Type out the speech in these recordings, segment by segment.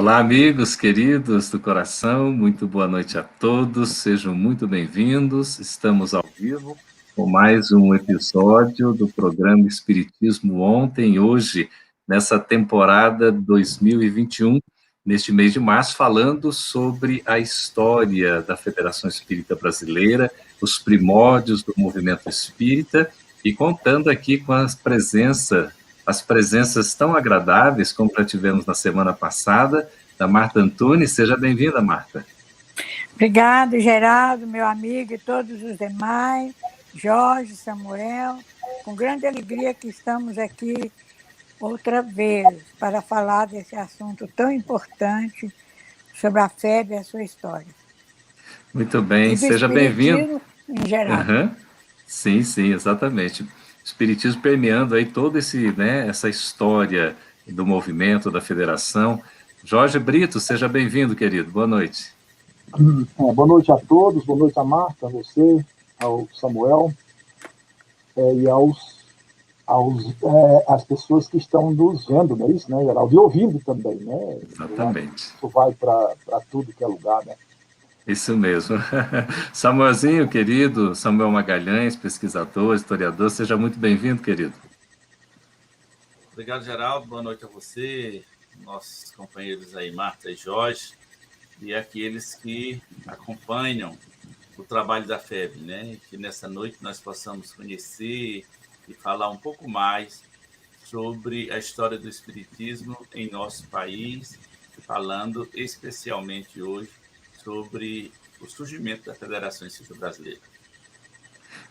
Olá, amigos queridos do coração, muito boa noite a todos, sejam muito bem-vindos. Estamos ao vivo com mais um episódio do programa Espiritismo Ontem e Hoje, nessa temporada 2021, neste mês de março, falando sobre a história da Federação Espírita Brasileira, os primórdios do movimento espírita e contando aqui com as presenças tão agradáveis como já tivemos na semana passada, da Marta Antunes. Seja bem-vinda, Marta. Obrigado, Geraldo, meu amigo e todos os demais, Jorge, Samuel, com grande alegria que estamos aqui outra vez para falar desse assunto tão importante sobre a fé e a sua história. Muito bem, e do seja bem-vindo. espiritismo em geral. Sim, exatamente. O espiritismo permeando aí toda essa história do movimento, da federação. Jorge Brito, seja bem-vindo, querido. Boa noite. Boa noite a todos, boa noite a Marta, a você, ao Samuel e às pessoas que estão nos vendo, não é isso, né, Geraldo? E ouvindo também, né? Exatamente. Isso vai para tudo que é lugar, né? Isso mesmo. Samuelzinho, querido, Samuel Magalhães, pesquisador, historiador, seja muito bem-vindo, querido. Obrigado, Geraldo. Boa noite a você, nossos companheiros aí, Marta e Jorge, e aqueles que acompanham o trabalho da FEB, né? Que nessa noite nós possamos conhecer e falar um pouco mais sobre a história do Espiritismo em nosso país, falando especialmente hoje sobre o surgimento da Federação Espírita Brasileira.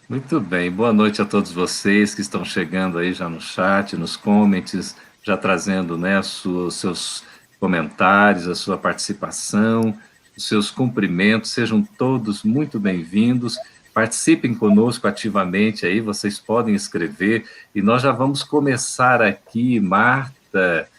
Muito bem, boa noite a todos vocês que estão chegando aí já no chat, nos comments, já trazendo, né, os seus comentários, a sua participação, os seus cumprimentos, sejam todos muito bem-vindos, participem conosco ativamente aí, vocês podem escrever, e nós já vamos começar aqui, Marta,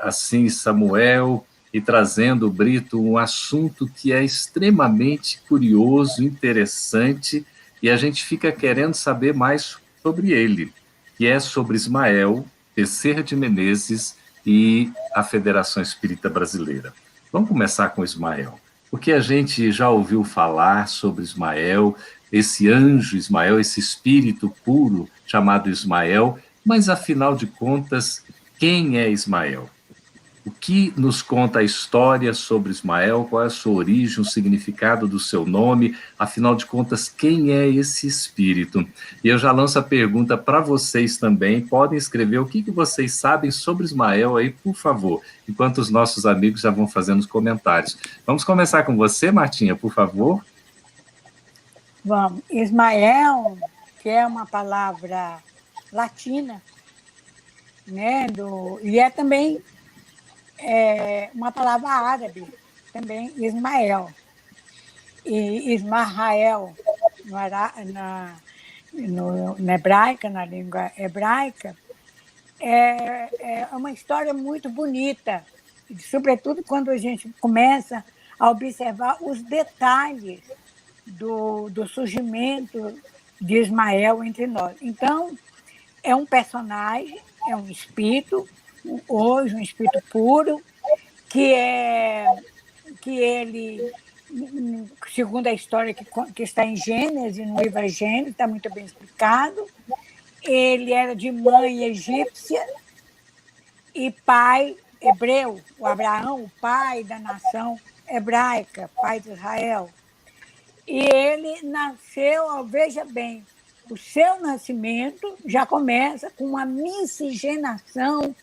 assim, Samuel, e trazendo, Brito, um assunto que é extremamente curioso, interessante, e a gente fica querendo saber mais sobre ele, que é sobre Ismael Bezerra de Menezes e a Federação Espírita Brasileira. Vamos começar com Ismael, porque a gente já ouviu falar sobre Ismael, esse anjo Ismael, esse espírito puro chamado Ismael, mas afinal de contas, quem é Ismael? O que nos conta a história sobre Ismael? Qual é a sua origem, o significado do seu nome? Afinal de contas, quem é esse espírito? E eu já lanço a pergunta para vocês também. Podem escrever o que vocês sabem sobre Ismael aí, por favor, enquanto os nossos amigos já vão fazendo os comentários. Vamos começar com você, Martinha, por favor. Vamos. Ismael, que é uma palavra latina, né? E é também uma palavra árabe, também, Ismael. E Ismael, na hebraica, na língua hebraica, é uma história muito bonita, sobretudo quando a gente começa a observar os detalhes do surgimento de Ismael entre nós. Então, é um personagem, é um espírito, hoje um espírito puro, que ele, segundo a história que está em Gênesis, no livro Gênesis, está muito bem explicado, ele era de mãe egípcia e pai hebreu, o Abraão, o pai da nação hebraica, pai de Israel. E ele nasceu, veja bem, o seu nascimento já começa com uma miscigenação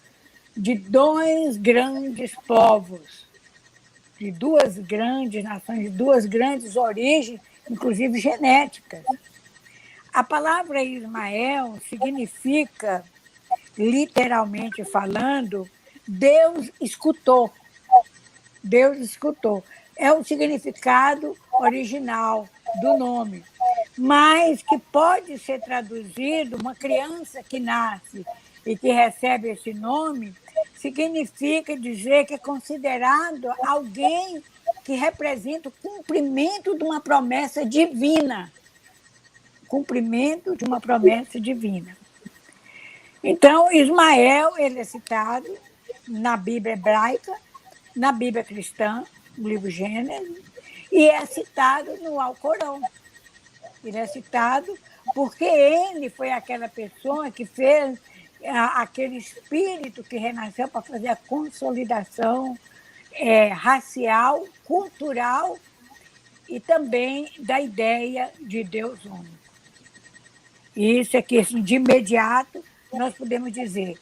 de dois grandes povos, de duas grandes nações, de duas grandes origens, inclusive genéticas. A palavra Ismael significa, literalmente falando, Deus escutou. Deus escutou. É o significado original do nome, mas que pode ser traduzido, uma criança que nasce e que recebe esse nome, significa dizer que é considerado alguém que representa o cumprimento de uma promessa divina. Cumprimento de uma promessa divina. Então, Ismael, ele é citado na Bíblia hebraica na Bíblia cristã, no livro Gênesis, e é citado no Alcorão. Ele é citado porque ele foi aquela pessoa que fez aquele espírito que renasceu para fazer a consolidação racial, cultural e também da ideia de Deus único. E isso é que, assim, de imediato, nós podemos dizer.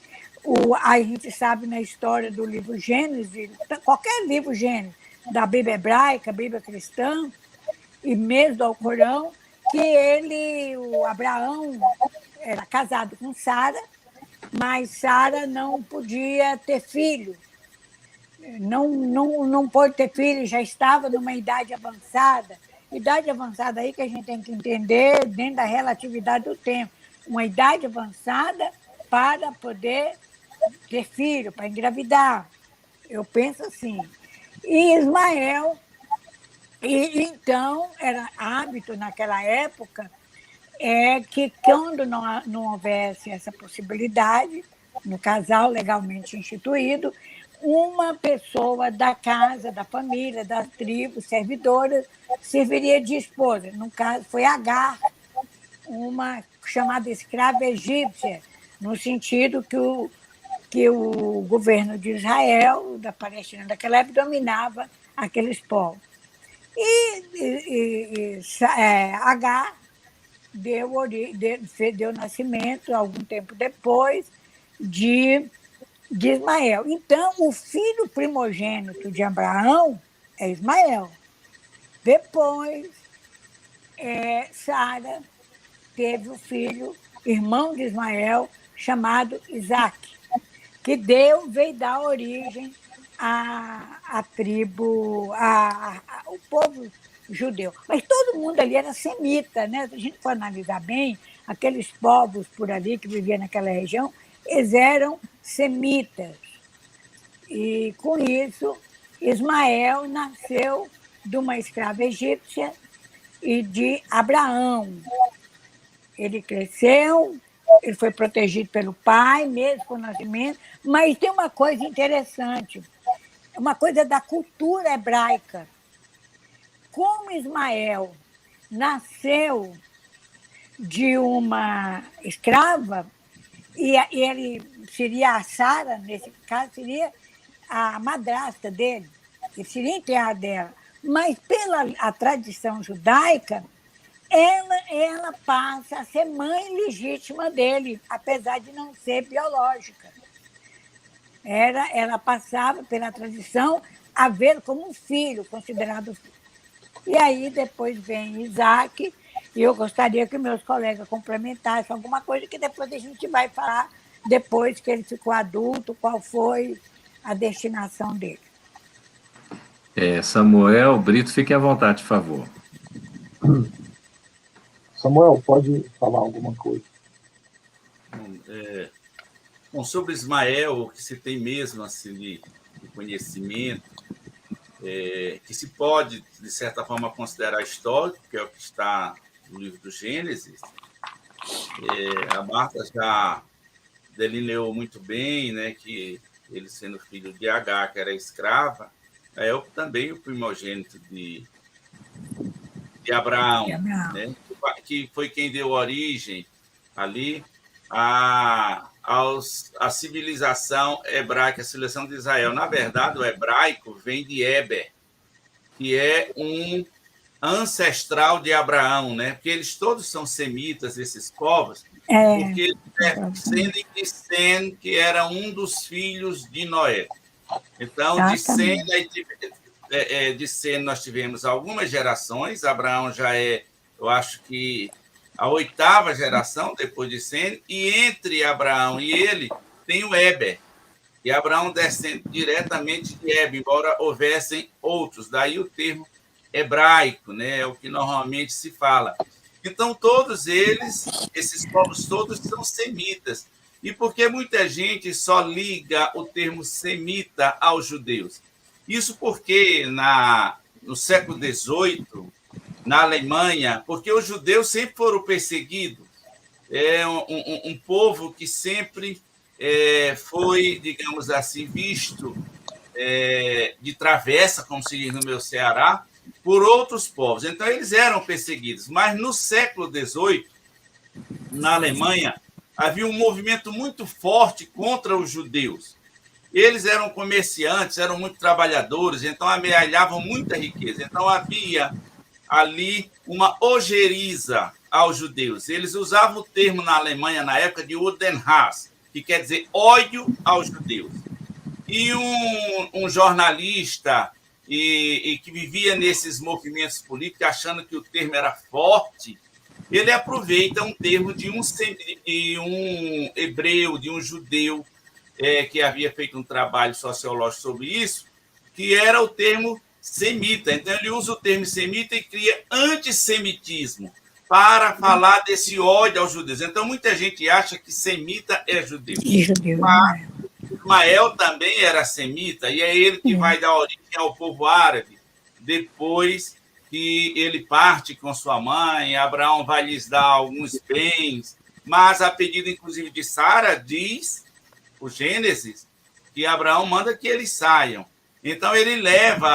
A gente sabe na história do livro Gênesis, qualquer livro Gênesis, da Bíblia hebraica, Bíblia cristã, e mesmo do Alcorão, que o Abraão, era casado com Sara, mas Sara não podia ter filho. Não pôde ter filho, já estava numa idade avançada. Idade avançada aí que a gente tem que entender dentro da relatividade do tempo. Uma idade avançada para poder ter filho, para engravidar. Eu penso assim. E Ismael, então, era hábito naquela época que quando não houvesse essa possibilidade, no casal legalmente instituído, uma pessoa da casa, da família, da tribo, servidora, serviria de esposa. No caso, foi Agar, uma chamada escrava egípcia, no sentido que o governo de Israel, da Palestina daquela época, dominava aqueles povos. Agar deu nascimento, algum tempo depois, de Ismael. Então, o filho primogênito de Abraão é Ismael. Depois, Sara teve o filho, irmão de Ismael, chamado Isaque, que veio dar origem à tribo, ao povo judeu. Mas todo mundo ali era semita, né? Se a gente for analisar bem, aqueles povos por ali que viviam naquela região, eles eram semitas. E, com isso, Ismael nasceu de uma escrava egípcia e de Abraão. Ele cresceu, ele foi protegido pelo pai, mesmo com o nascimento, mas tem uma coisa interessante, uma coisa da cultura hebraica. Como Ismael nasceu de uma escrava, e ele seria a Sara, nesse caso, seria a madrasta dele, ele seria enteada dela. Mas, pela a tradição judaica, ela passa a ser mãe legítima dele, apesar de não ser biológica. Ela passava, pela tradição, a vê-lo como um filho, considerado filho. E aí, depois vem Isaque, e eu gostaria que meus colegas complementassem alguma coisa que depois a gente vai falar, depois que ele ficou adulto, qual foi a destinação dele. Samuel, Brito, fiquem à vontade, por favor. Samuel, pode falar alguma coisa? Bom, sobre Ismael, o que se tem mesmo assim, de conhecimento, que se pode, de certa forma, considerar histórico, que é o que está no livro do Gênesis. A Marta já delineou muito bem, né, que ele sendo filho de Agar, que era escrava, é também o primogênito de Abraão, né, que foi quem deu origem ali à civilização hebraica, a civilização de Israel. Na verdade, o hebraico vem de Eber, que é um ancestral de Abraão, né? Porque eles todos são semitas, esses povos, porque descendem de Sem, que era um dos filhos de Noé. Então, de Sem nós tivemos algumas gerações, Abraão já eu acho que a 8ª geração depois de Sem, e entre Abraão e ele tem o Eber. E Abraão descende diretamente de Eber, embora houvessem outros. Daí o termo hebraico, né? É o que normalmente se fala. Então, todos esses povos todos são semitas. E por que muita gente só liga o termo semita aos judeus? Isso porque no século XVIII, na Alemanha, porque os judeus sempre foram perseguidos. É um povo que sempre foi, digamos assim, visto de travessa, como se diz no meu Ceará, por outros povos. Então, eles eram perseguidos. Mas no século XVIII, na Alemanha, havia um movimento muito forte contra os judeus. Eles eram comerciantes, eram muito trabalhadores, então amealhavam muita riqueza. Então, havia ali uma ojeriza aos judeus. Eles usavam o termo na Alemanha, na época, de Judenhass, que quer dizer ódio aos judeus. E um jornalista que vivia nesses movimentos políticos, achando que o termo era forte, ele aproveita um termo de um hebreu, de um judeu, que havia feito um trabalho sociológico sobre isso, que era o termo semita. Então, ele usa o termo semita e cria antissemitismo para falar desse ódio aos judeus. Então, muita gente acha que semita é judeu. Mas Ismael também era semita, e é ele que vai dar origem ao povo árabe. Depois que ele parte com sua mãe, Abraão vai lhes dar alguns bens, mas a pedido, inclusive, de Sara, diz o Gênesis, que Abraão manda que eles saiam. Então, ele leva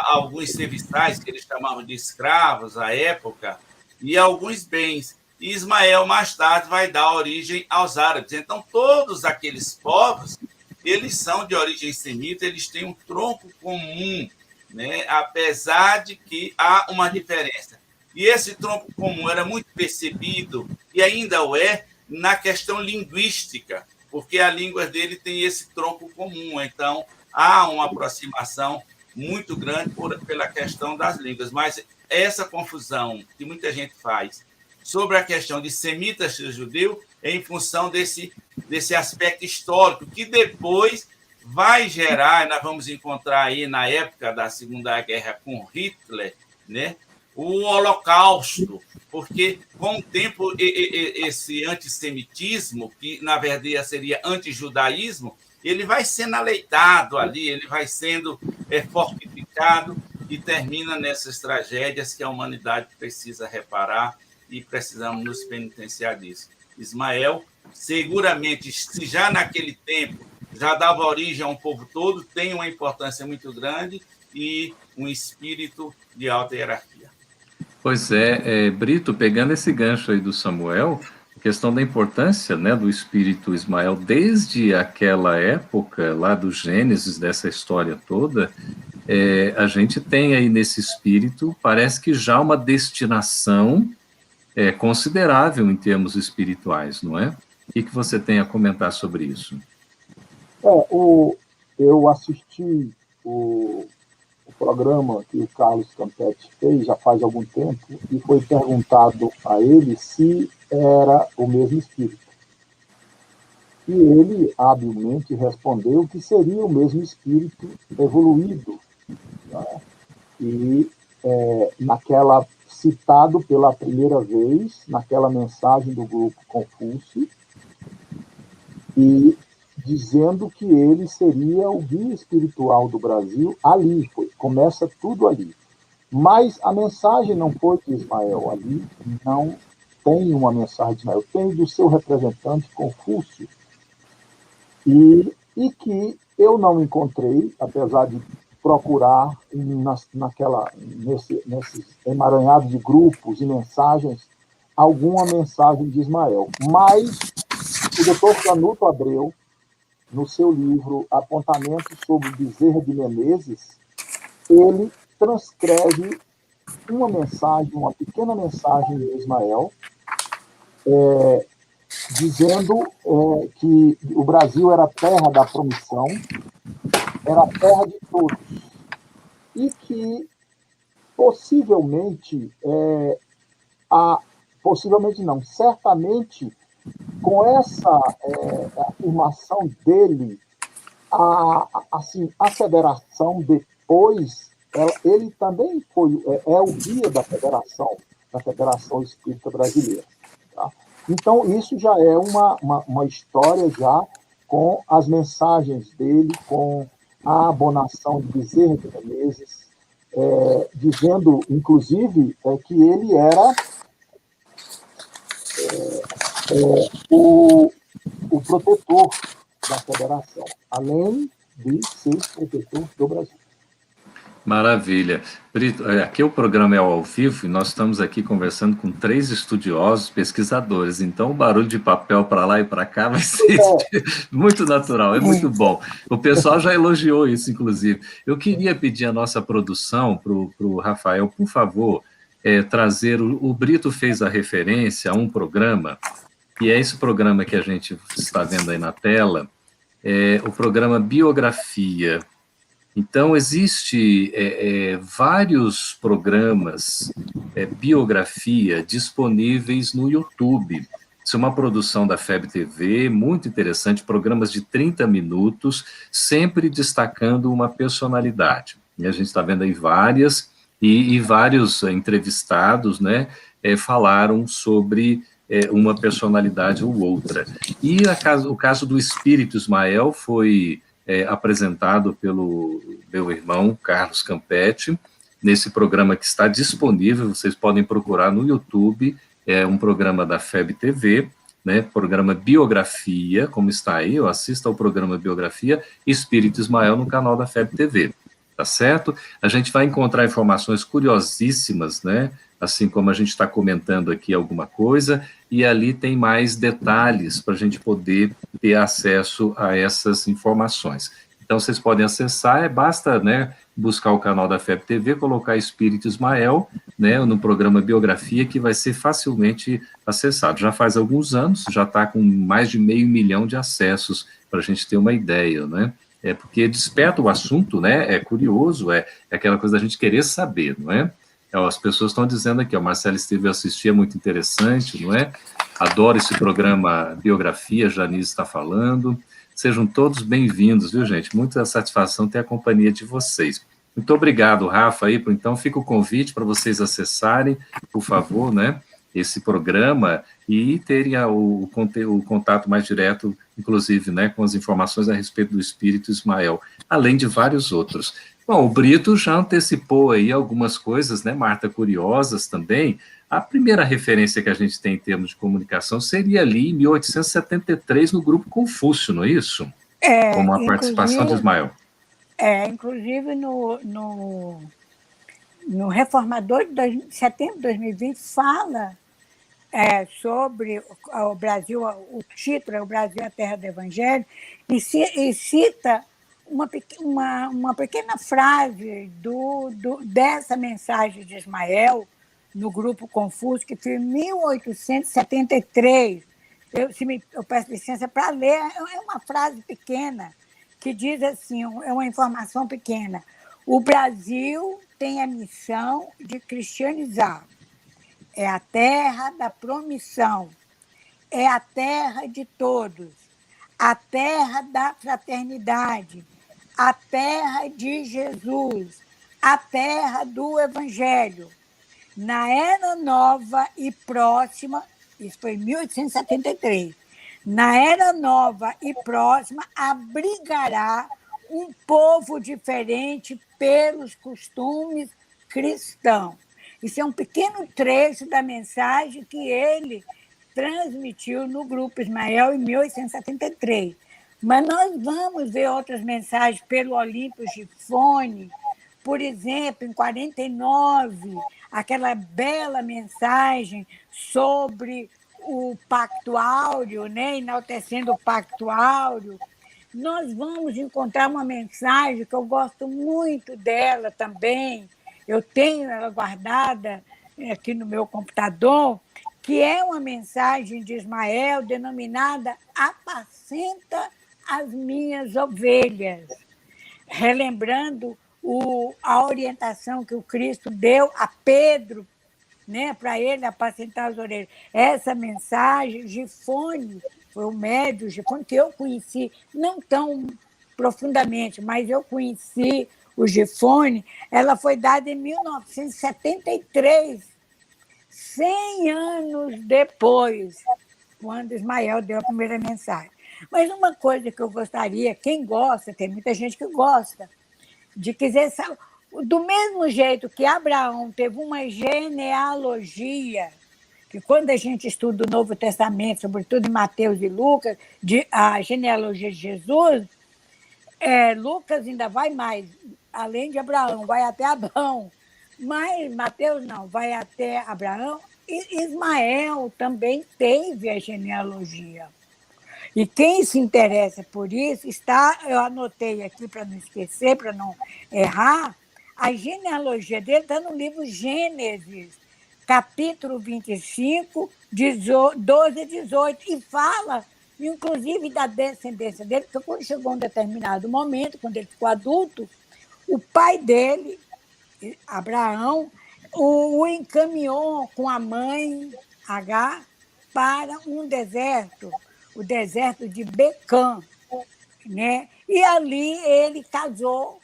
alguns serviçais, que eles chamavam de escravos à época, e alguns bens. E Ismael, mais tarde, vai dar origem aos árabes. Então, todos aqueles povos, eles são de origem semita, eles têm um tronco comum, né? Apesar de que há uma diferença. E esse tronco comum era muito percebido, e ainda o é, na questão linguística, porque a língua dele tem esse tronco comum. Então, há uma aproximação muito grande pela questão das línguas. Mas essa confusão que muita gente faz sobre a questão de semita e judeu é em função desse aspecto histórico, que depois vai gerar, nós vamos encontrar aí na época da Segunda Guerra com Hitler, né, o Holocausto, porque com o tempo esse antissemitismo, que na verdade seria antijudaísmo, ele vai sendo aleitado ali, ele vai sendo fortificado e termina nessas tragédias que a humanidade precisa reparar e precisamos nos penitenciar disso. Ismael, seguramente, se já naquele tempo já dava origem a um povo todo, tem uma importância muito grande e um espírito de alta hierarquia. Pois é, Brito, pegando esse gancho aí do Samuel, a questão da importância, né, do espírito Ismael, desde aquela época, lá do Gênesis, dessa história toda, a gente tem aí nesse espírito, parece que já uma destinação considerável em termos espirituais, não é? O que você tem a comentar sobre isso? Eu assisti o programa que o Carlos Campetti fez já faz algum tempo e foi perguntado a ele se era o mesmo espírito. E ele habilmente respondeu que seria o mesmo espírito evoluído, né? E naquela citado pela primeira vez naquela mensagem do grupo Confúcio, e dizendo que ele seria o guia espiritual do Brasil ali, começa tudo ali. Mas a mensagem não foi de Ismael ali, não tem uma mensagem de Ismael, tem do seu representante Confúcio, e que eu não encontrei, apesar de procurar nesse emaranhado de grupos e mensagens, alguma mensagem de Ismael. Mas o Dr. Canuto Abreu, no seu livro Apontamentos sobre Bezerra de Menezes, ele transcreve uma mensagem, uma pequena mensagem de Ismael, dizendo que o Brasil era a terra da promissão, era a terra de todos, e que possivelmente, possivelmente não, certamente, com essa afirmação dele, a federação depois, ele também é o guia da Federação Espírita Brasileira. Tá? Então, isso já é uma história já com as mensagens dele, com a abonação de Bezerra de Menezes, dizendo, inclusive, que ele era o protetor da federação, além de ser prefeitor do Brasil. Maravilha. Brito, aqui o programa é ao vivo e nós estamos aqui conversando com 3 estudiosos, pesquisadores, então o barulho de papel para lá e para cá vai ser muito natural, é muito bom. O pessoal já elogiou isso, inclusive. Eu queria pedir a nossa produção para o Rafael, por favor, trazer, o Brito fez a referência a um programa, e é esse programa que a gente está vendo aí na tela, o programa Biografia. Então, existe vários programas, biografia, disponíveis no YouTube. Isso é uma produção da FEB TV, muito interessante, programas de 30 minutos, sempre destacando uma personalidade. E a gente está vendo aí várias, e vários entrevistados, né, falaram sobre uma personalidade ou outra. E o caso do Espírito Ismael foi apresentado pelo meu irmão, Carlos Campetti, nesse programa que está disponível, vocês podem procurar no YouTube, é um programa da FEB TV, né, programa Biografia, como está aí, eu assisto ao programa Biografia, Espírito Ismael no canal da FEB TV, tá certo? A gente vai encontrar informações curiosíssimas, né, assim como a gente está comentando aqui alguma coisa, e ali tem mais detalhes para a gente poder ter acesso a essas informações. Então, vocês podem acessar, basta, né, buscar o canal da FEB TV, colocar Espírito Ismael, né, no programa Biografia, que vai ser facilmente acessado. Já faz alguns anos, já está com mais de 500 mil de acessos, para a gente ter uma ideia, né? Porque desperta o assunto, né, é curioso, é aquela coisa da gente querer saber, não é? As pessoas estão dizendo aqui, o Marcelo esteve a assistir, é muito interessante, não é? Adoro esse programa Biografia, Janice está falando. Sejam todos bem-vindos, viu, gente? Muita satisfação ter a companhia de vocês. Muito obrigado, Rafa, aí, então fica o convite para vocês acessarem, por favor, né, esse programa e terem o contato mais direto, inclusive, né, com as informações a respeito do Espírito Ismael, além de vários outros. Bom, o Brito já antecipou aí algumas coisas, né, Marta, curiosas também. A primeira referência que a gente tem em termos de comunicação seria ali em 1873 no Grupo Confúcio, não é isso? Como a participação de Ismael. Inclusive no Reformador de setembro de 2020 fala sobre o Brasil, o título é O Brasil, a Terra do Evangelho, e cita uma pequena frase dessa mensagem de Ismael no Grupo Confúcio, que foi em 1873. Eu peço licença para ler, é uma frase pequena, que diz assim, é uma informação pequena: o Brasil tem a missão de cristianizar, é a terra da promissão, é a terra de todos, a terra da fraternidade, a terra de Jesus, a terra do Evangelho. Na era nova e próxima, isso foi em 1873, na era nova e próxima abrigará um povo diferente pelos costumes cristãos. Isso é um pequeno trecho da mensagem que ele transmitiu no Grupo Ismael em 1873. Mas nós vamos ver outras mensagens pelo Olímpio Gifone, por exemplo, em 49, aquela bela mensagem sobre o Pacto Áureo, né? Enaltecendo o Pacto Áureo. Nós vamos encontrar uma mensagem que eu gosto muito dela também, eu tenho ela guardada aqui no meu computador, que é uma mensagem de Ismael denominada Apacenta as Minhas Ovelhas, relembrando a orientação que o Cristo deu a Pedro, né, para ele apacentar as orelhas. Essa mensagem, Gifone, foi o médium Gifone, que eu conheci, não tão profundamente, mas eu conheci o Gifone, ela foi dada em 1973, 100 anos depois, quando Ismael deu a primeira mensagem. Mas uma coisa que eu gostaria, quem gosta, tem muita gente que gosta, de quiser saber, do mesmo jeito que Abraão teve uma genealogia, que quando a gente estuda o Novo Testamento, sobretudo em Mateus e Lucas, a genealogia de Jesus, Lucas ainda vai mais, além de Abraão, vai até Abraão. Mas Mateus não, vai até Abraão. E Ismael também teve a genealogia. E quem se interessa por isso, eu anotei aqui para não esquecer, para não errar, a genealogia dele está no livro Gênesis, capítulo 25, 12 e 18, e fala, inclusive, da descendência dele, porque quando chegou um determinado momento, quando ele ficou adulto, o pai dele, Abraão, o encaminhou com a mãe, Agar, para um deserto, o deserto de Becã, né? E ali ele casou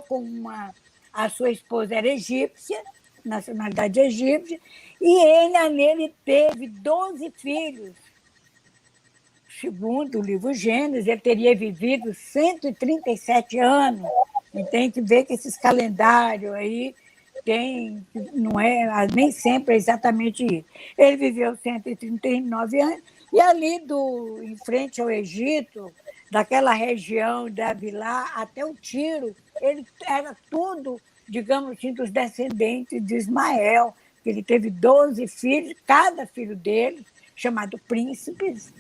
com a sua esposa era egípcia, nacionalidade egípcia, e ele teve 12 filhos. Segundo o livro Gênesis, ele teria vivido 137 anos. E tem que ver que esses calendários aí não é nem sempre é exatamente isso. Ele viveu 139 anos, e ali em frente ao Egito, daquela região da Vilá até o Tiro, ele era tudo, digamos assim, dos descendentes de Ismael. Ele teve 12 filhos, cada filho dele, chamado príncipes,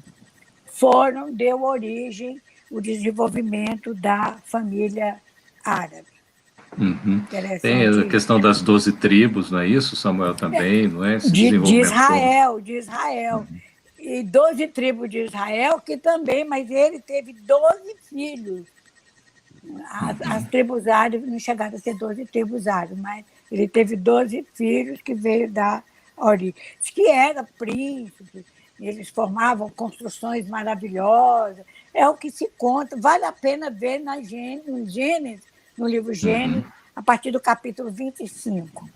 deu origem ao desenvolvimento da família árabe. Uhum. Tem a questão das 12 tribos, não é isso, Samuel, também, não é? De Israel. E 12 tribos de Israel, que também, mas ele teve 12 filhos. As tribos árabes não chegaram a ser 12 tribos árabes, mas ele teve 12 filhos que veio da origem. Que era príncipe, eles formavam construções maravilhosas, é o que se conta, vale a pena ver no livro Gênesis, a partir do capítulo 25.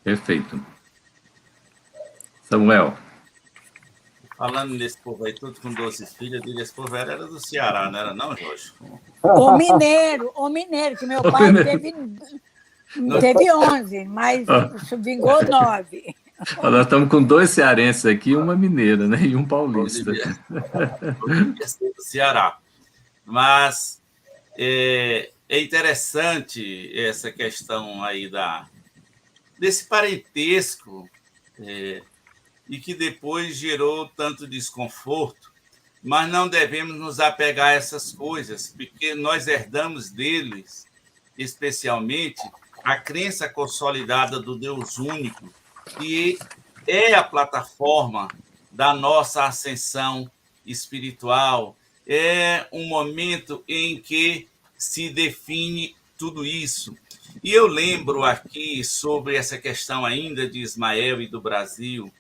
Perfeito. Samuel. Falando nesse povo aí, tudo com 12 filhos, eu digo, esse povo era do Ceará, não era não, Jorge? O mineiro, que meu pai teve 11, mas vingou 9. Nós estamos com 2 cearenses aqui e uma mineira, né? E um paulista. Do Ceará. Mas é interessante essa questão aí desse parentesco e que depois gerou tanto desconforto, mas não devemos nos apegar a essas coisas, porque nós herdamos deles, especialmente, a crença consolidada do Deus único, que é a plataforma da nossa ascensão espiritual, é um momento em que se define tudo isso. E eu lembro aqui sobre essa questão ainda de Ismael e do Brasil,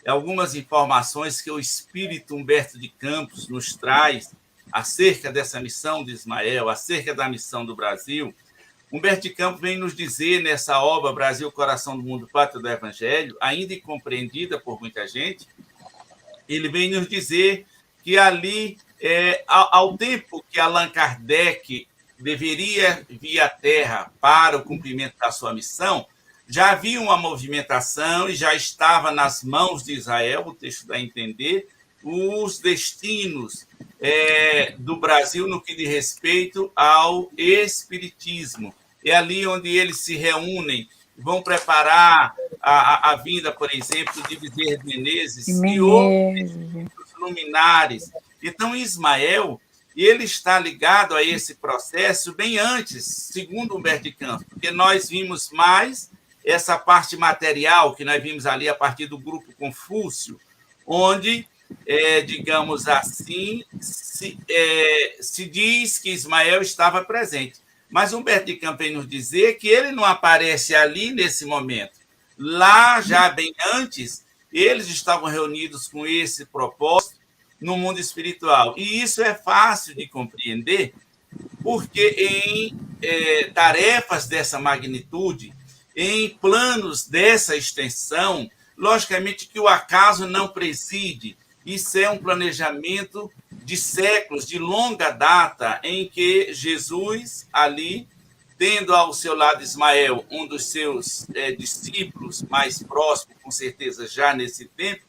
algumas informações que o espírito Humberto de Campos nos traz acerca dessa missão de Ismael, acerca da missão do Brasil. Humberto de Campos vem nos dizer nessa obra Brasil, Coração do Mundo, Pátria do Evangelho, ainda incompreendida por muita gente, ele vem nos dizer que ali, ao tempo que Allan Kardec deveria vir à Terra para o cumprimento da sua missão, já havia uma movimentação e já estava nas mãos de Israel, o texto dá a entender, os destinos do Brasil no que diz respeito ao espiritismo. É ali onde eles se reúnem, vão preparar a vinda, por exemplo, de Bezerra de Menezes e outros luminares. Então, Ismael, ele está ligado a esse processo bem antes, segundo Humberto de Campos, porque nós vimos mais essa parte material que nós vimos ali a partir do grupo Confúcio, onde, digamos assim, se diz que Ismael estava presente. Mas Humberto de Campos vem nos dizer que ele não aparece ali nesse momento. Lá, já bem antes, eles estavam reunidos com esse propósito no mundo espiritual. E isso é fácil de compreender, porque em tarefas dessa magnitude, em planos dessa extensão, logicamente que o acaso não preside. Isso é um planejamento de séculos, de longa data, em que Jesus, ali, tendo ao seu lado Ismael, um dos seus discípulos mais próximos, com certeza já nesse tempo,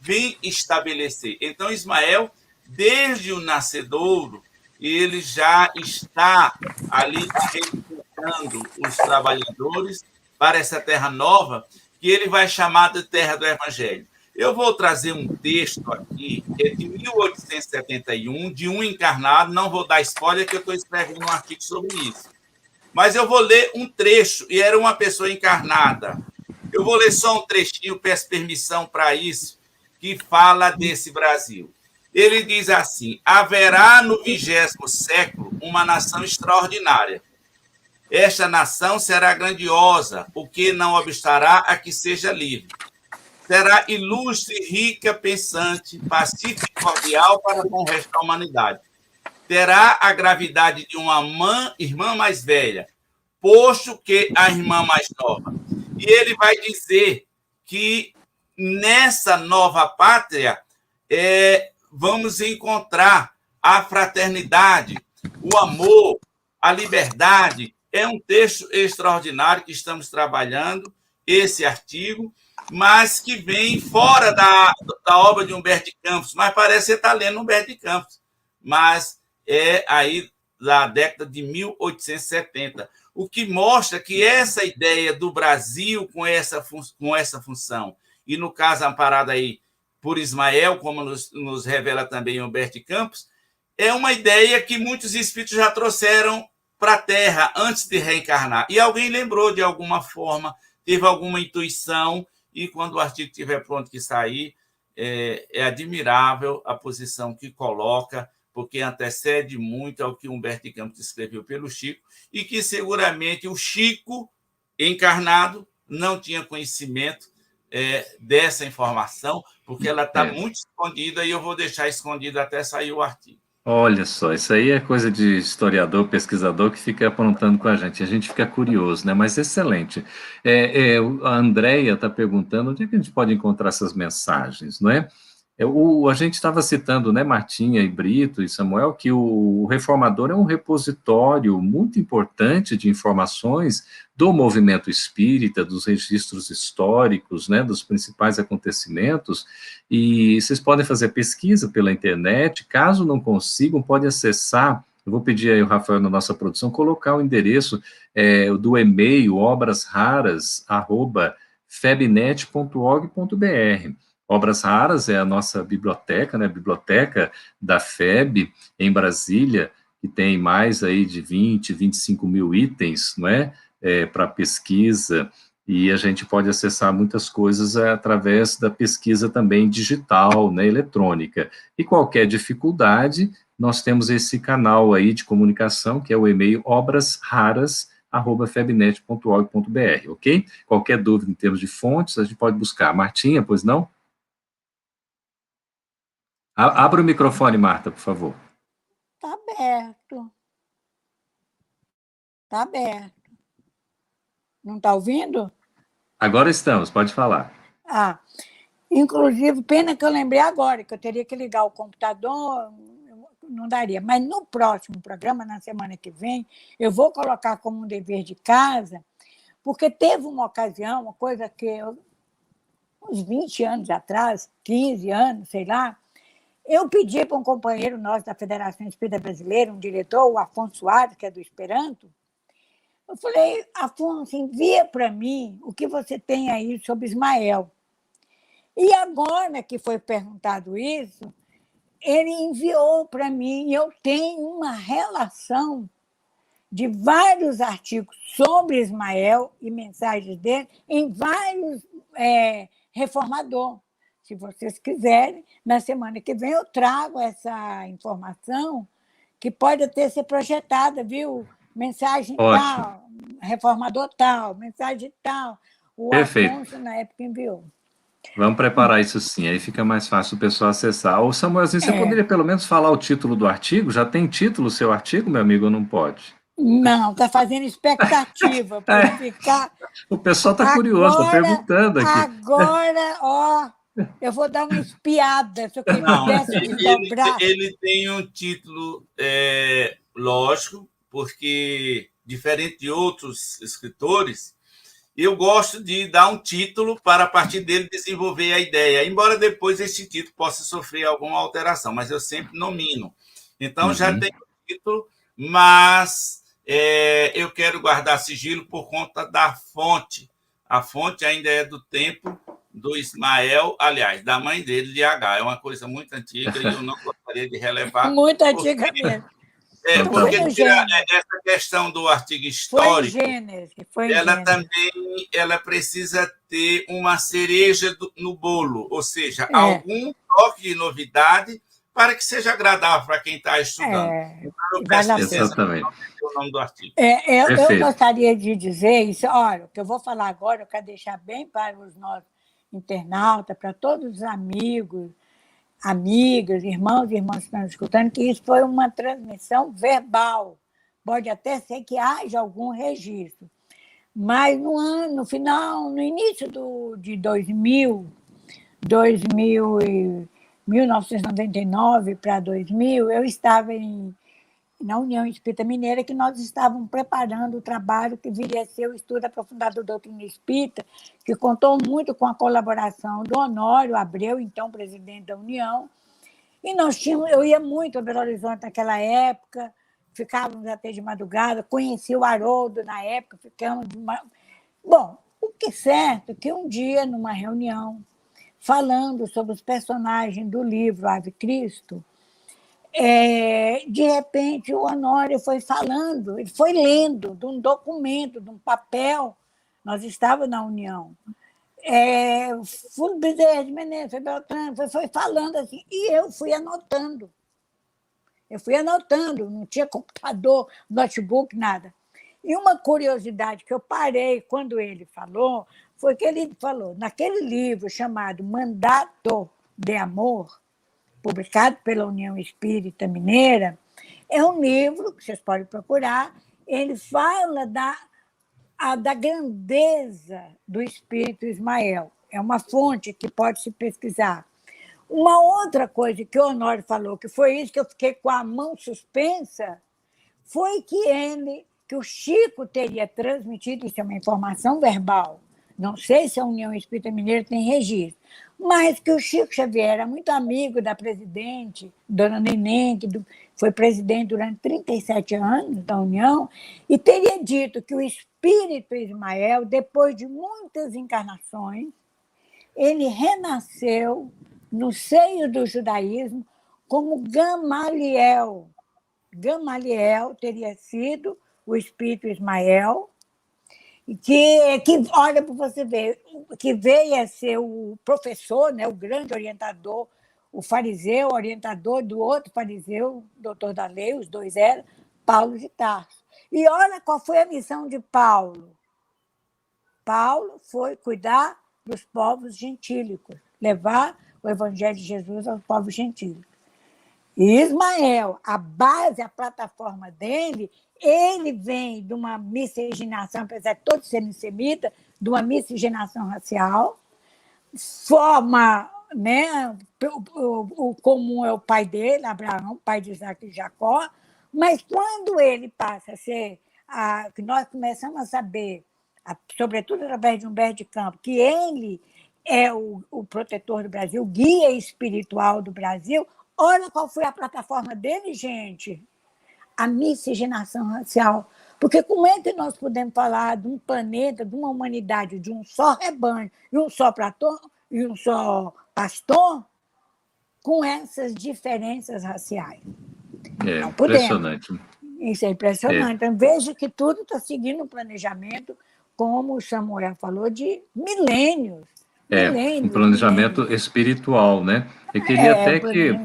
vem estabelecer. Então, Ismael, desde o nascedouro, ele já está ali representando os trabalhadores para essa terra nova, que ele vai chamar de Terra do Evangelho. Eu vou trazer um texto aqui, que é de 1871, de um encarnado, não vou dar spoiler, que eu estou escrevendo um artigo sobre isso. Mas eu vou ler um trecho, e era uma pessoa encarnada. Eu vou ler só um trechinho, peço permissão para isso, que fala desse Brasil. Ele diz assim: haverá no 20º século uma nação extraordinária. Esta nação será grandiosa, o que não obstará a que seja livre. Será ilustre, rica, pensante, pacífica e cordial para com o resto da humanidade. Terá a gravidade de uma irmã mais velha, posto que a irmã mais nova. E ele vai dizer que nessa nova pátria vamos encontrar a fraternidade, o amor, a liberdade. É um texto extraordinário que estamos trabalhando, esse artigo, mas que vem fora da obra de Humberto de Campos, mas parece que você está lendo Humberto de Campos, mas é aí da década de 1870, o que mostra que essa ideia do Brasil com essa função, e no caso amparada aí por Ismael, como nos revela também Humberto de Campos, é uma ideia que muitos espíritos já trouxeram para a Terra antes de reencarnar. E alguém lembrou de alguma forma, teve alguma intuição, e quando o artigo estiver pronto que sair, é admirável a posição que coloca, porque antecede muito ao que Humberto de Campos escreveu pelo Chico, e que seguramente o Chico, encarnado, não tinha conhecimento dessa informação, porque ela está muito escondida, e eu vou deixar escondida até sair o artigo. Olha só, isso aí é coisa de historiador, pesquisador que fica aprontando com a gente fica curioso, né? Mas excelente. A Andréia está perguntando onde é que a gente pode encontrar essas mensagens, não é? A gente estava citando, né, Martinha e Brito e Samuel, que o Reformador é um repositório muito importante de informações do movimento espírita, dos registros históricos, né, dos principais acontecimentos, e vocês podem fazer pesquisa pela internet, caso não consigam, pode acessar. Eu vou pedir aí o Rafael, na nossa produção, colocar o endereço do e-mail obrasraras@febnet.org.br. Obras Raras é a nossa biblioteca, né, a biblioteca da FEB em Brasília, que tem mais aí de 20, 25 mil itens, não é, para pesquisa, e a gente pode acessar muitas coisas através da pesquisa também digital, né, eletrônica. E qualquer dificuldade, nós temos esse canal aí de comunicação, que é o e-mail obrasraras@febnet.org.br, ok? Qualquer dúvida em termos de fontes, a gente pode buscar. Martinha, pois não? Abra o microfone, Marta, por favor. Está aberto. Está aberto. Não está ouvindo? Agora estamos, pode falar. Inclusive, pena que eu lembrei agora, que eu teria que ligar o computador, não daria. Mas no próximo programa, na semana que vem, eu vou colocar como um dever de casa, porque teve uma ocasião, uma coisa que uns 20 anos atrás, 15 anos, sei lá, eu pedi para um companheiro nosso da Federação Espírita Brasileira, um diretor, o Afonso Soares, que é do Esperanto, eu falei: Afonso, envia para mim o que você tem aí sobre Ismael. E agora que foi perguntado isso, ele enviou para mim, e eu tenho uma relação de vários artigos sobre Ismael e mensagens dele em vários reformadores. Se vocês quiserem, na semana que vem eu trago essa informação que pode até ser projetada, viu? Mensagem tal, reformador tal, mensagem tal. O Perfeito. Afonso, na época, enviou. Vamos preparar isso sim, aí fica mais fácil o pessoal acessar. Ô, Samuelzinho, você poderia pelo menos falar o título do artigo? Já tem título o seu artigo, meu amigo, ou não pode? Não, está fazendo expectativa para ficar... O pessoal está curioso, está perguntando aqui. Agora, eu vou dar uma espiada, se eu pudesse desdobrar. Ele tem um título lógico, porque, diferente de outros escritores, eu gosto de dar um título para, a partir dele, desenvolver a ideia, embora depois esse título possa sofrer alguma alteração, mas eu sempre nomino. Então, já tem o título, mas eu quero guardar sigilo por conta da fonte. A fonte ainda é do tempo do Ismael, aliás, da mãe dele, de H. É uma coisa muito antiga e eu não gostaria de relevar. Muito antiga mesmo. Então, Porque Foi no Gênesis. essa questão do artigo Foi em histórico, Gênesis. Foi em ela Gênesis. também precisa ter uma cereja no bolo, ou seja, algum toque de novidade para que seja agradável para quem está estudando. Então, eu peço licença Exatamente. para o nome do artigo. Eu gostaria de dizer isso. Olha, o que eu vou falar agora, eu quero deixar bem para os nossos internautas, para todos os amigos, amigas, irmãos e irmãs que estão escutando, que isso foi uma transmissão verbal. Pode até ser que haja algum registro. Mas no final, no início de 1999 para 2000, eu estava na União Espírita Mineira, que nós estávamos preparando o trabalho que viria a ser o estudo aprofundado da doutrina espírita, que contou muito com a colaboração do Honório Abreu, então presidente da União, e eu ia muito a Belo Horizonte naquela época, ficávamos até de madrugada, conheci o Haroldo na época, ficamos Bom, o que é certo é que um dia, numa reunião, falando sobre os personagens do livro Ave Cristo, de repente o Honório foi falando, ele foi lendo de um documento, de um papel, nós estávamos na União, Fulvio Bezerra de Menezes, foi Beltrano, foi falando assim, e eu fui anotando. Não tinha computador, notebook, nada. E uma curiosidade que eu parei quando ele falou, foi que ele falou, naquele livro chamado Mandato de Amor, publicado pela União Espírita Mineira, é um livro que vocês podem procurar, ele fala da grandeza do Espírito Ismael. É uma fonte que pode se pesquisar. Uma outra coisa que o Honório falou, que foi isso que eu fiquei com a mão suspensa, foi que o Chico teria transmitido, isso é uma informação verbal, não sei se a União Espírita Mineira tem registro, mas que o Chico Xavier era muito amigo da presidente, dona Neném, que foi presidente durante 37 anos da União, e teria dito que o Espírito Ismael, depois de muitas encarnações, ele renasceu no seio do judaísmo como Gamaliel. Gamaliel teria sido o Espírito Ismael, que olha para você ver, que veio a ser o professor, né, o grande orientador, o fariseu, orientador do outro fariseu, doutor da lei, os dois eram, Paulo de Tarso. E olha qual foi a missão de Paulo. Paulo foi cuidar dos povos gentílicos, levar o Evangelho de Jesus aos povos gentílicos. E Ismael, a base, a plataforma dele, ele vem de uma miscigenação, apesar de todos serem semitas, de uma miscigenação racial, forma, né, o comum é o pai dele, Abraão, pai de Isaac e Jacó, mas quando ele passa a ser, que nós começamos a saber, sobretudo através de Humberto de Campos, que ele é o protetor do Brasil, o guia espiritual do Brasil, olha qual foi a plataforma dele, gente. A miscigenação racial. Porque como é que nós podemos falar de um planeta, de uma humanidade, de um só rebanho, e um só pastor, com essas diferenças raciais? Não podemos. Impressionante. Isso é impressionante. Então, veja que tudo está seguindo um planejamento, como o Samuel falou, de milênios. Um planejamento espiritual, né? Eu queria até que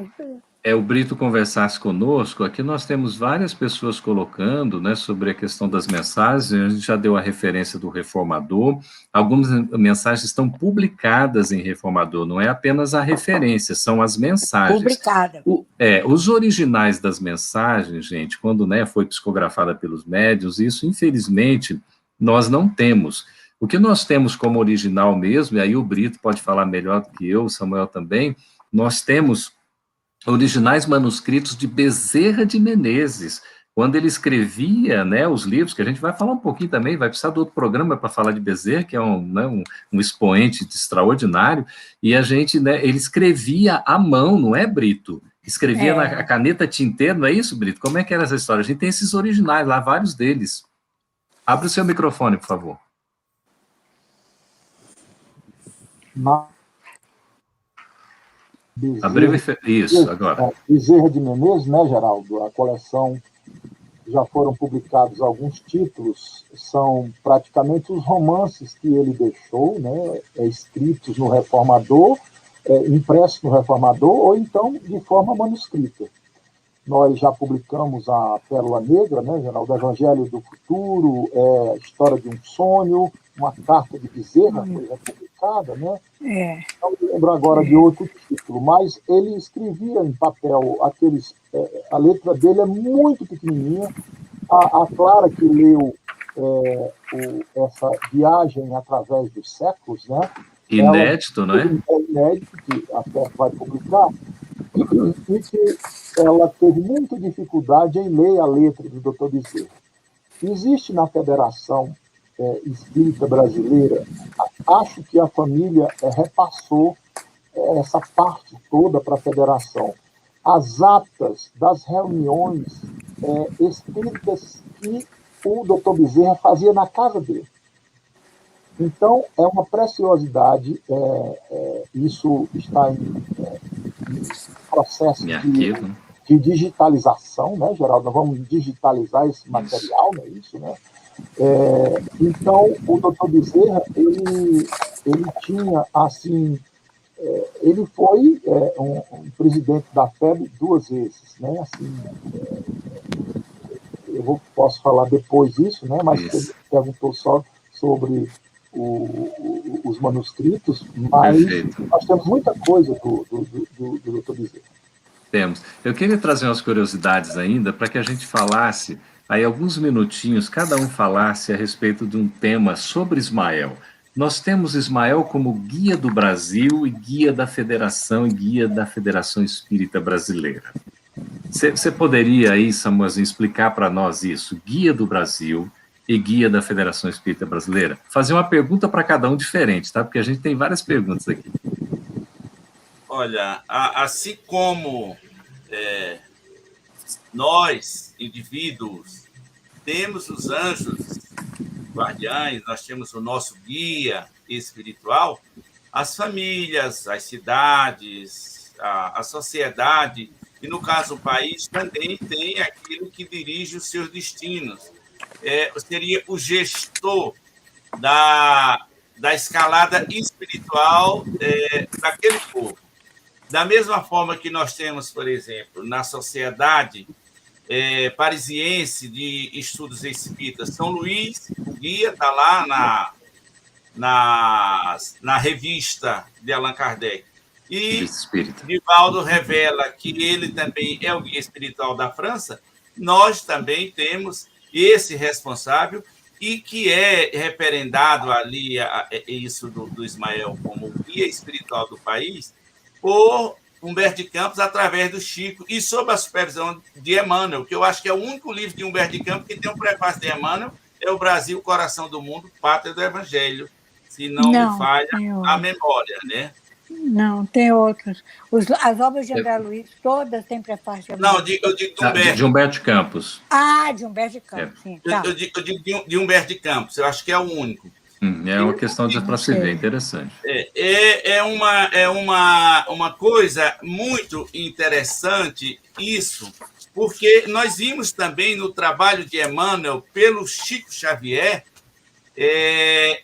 o Brito conversasse conosco. Aqui nós temos várias pessoas colocando, né, sobre a questão das mensagens. A gente já deu a referência do Reformador. Algumas mensagens estão publicadas em Reformador, não é apenas a referência, são as mensagens. Publicada. Os originais das mensagens, gente, quando, né, foi psicografada pelos médiuns, isso, infelizmente, nós não temos. O que nós temos como original mesmo, e aí o Brito pode falar melhor do que eu, o Samuel também, nós temos originais manuscritos de Bezerra de Menezes, quando ele escrevia, né, os livros, que a gente vai falar um pouquinho também, vai precisar do outro programa para falar de Bezerra, que é um expoente extraordinário, e a gente, né, ele escrevia à mão, não é, Brito? Escrevia na caneta tinteiro, não é isso, Brito? Como é que era essa história? A gente tem esses originais lá, vários deles. Abre o seu microfone, por favor. Bezerra, isso, agora. Bezerra de Menezes, né, Geraldo? A coleção, já foram publicados alguns títulos, são praticamente os romances que ele deixou, né, escritos no Reformador, impressos no Reformador, ou então de forma manuscrita. Nós já publicamos a Pérola Negra, né, Geraldo, Evangelho do Futuro, História de um Sonho, uma carta de Bezerra foi publicada, né? Não me lembro agora de outro título, mas ele escrevia em papel a letra dele é muito pequenininha. A Clara, que leu essa viagem através dos séculos, né? Inédito, não é? É inédito, que a FEB vai publicar, e que ela teve muita dificuldade em ler a letra do Dr. Bezerra. Existe na Federação Espírita Brasileira, acho que a família repassou essa parte toda para a Federação. As atas das reuniões espíritas que o Dr. Bezerra fazia na casa dele. Então, é uma preciosidade, isso está em processo de digitalização, né, Geraldo? Nós vamos digitalizar esse material, não é isso, né? Então, o Dr. Bezerra, ele tinha, assim, ele foi um presidente da FEB 2 vezes, né? Assim, posso falar depois isso, né? Mas ele perguntou só sobre os manuscritos, mas nós temos muita coisa do Dr. Bezerra. Temos. Eu queria trazer umas curiosidades ainda, para que a gente falasse, aí alguns minutinhos, cada um falasse a respeito de um tema sobre Ismael. Nós temos Ismael como guia do Brasil e guia da Federação e guia da Federação Espírita Brasileira. Você poderia aí, Samuelzinho, explicar para nós isso? Guia do Brasil e guia da Federação Espírita Brasileira? Fazer uma pergunta para cada um diferente, tá? Porque a gente tem várias perguntas aqui. Olha, assim como nós, indivíduos, temos os anjos guardiães, nós temos o nosso guia espiritual, as famílias, as cidades, a sociedade, e no caso o país, também tem aquilo que dirige os seus destinos. Seria o gestor da escalada espiritual daquele povo. Da mesma forma que nós temos, por exemplo, na Sociedade Parisiense de Estudos Espíritas, São Luís, o guia está lá na revista de Allan Kardec. E Divaldo revela que ele também é o guia espiritual da França. Nós também temos esse responsável e que é referendado ali, isso do Ismael, como guia espiritual do país, por Humberto de Campos, através do Chico, e sob a supervisão de Emmanuel, que eu acho que é o único livro de Humberto de Campos que tem um prefácio de Emmanuel, é o Brasil, Coração do Mundo, Pátria do Evangelho, se não me falha a memória, né? Não, tem outros. As obras de André Luiz, todas têm prefácio. Não, eu digo de Humberto. De Humberto de Campos. De Humberto de Campos, sim. Tá. Eu digo de Humberto de Campos, eu acho que é o único. É uma questão para se ver, interessante. É uma coisa muito interessante isso, porque nós vimos também no trabalho de Emmanuel, pelo Chico Xavier,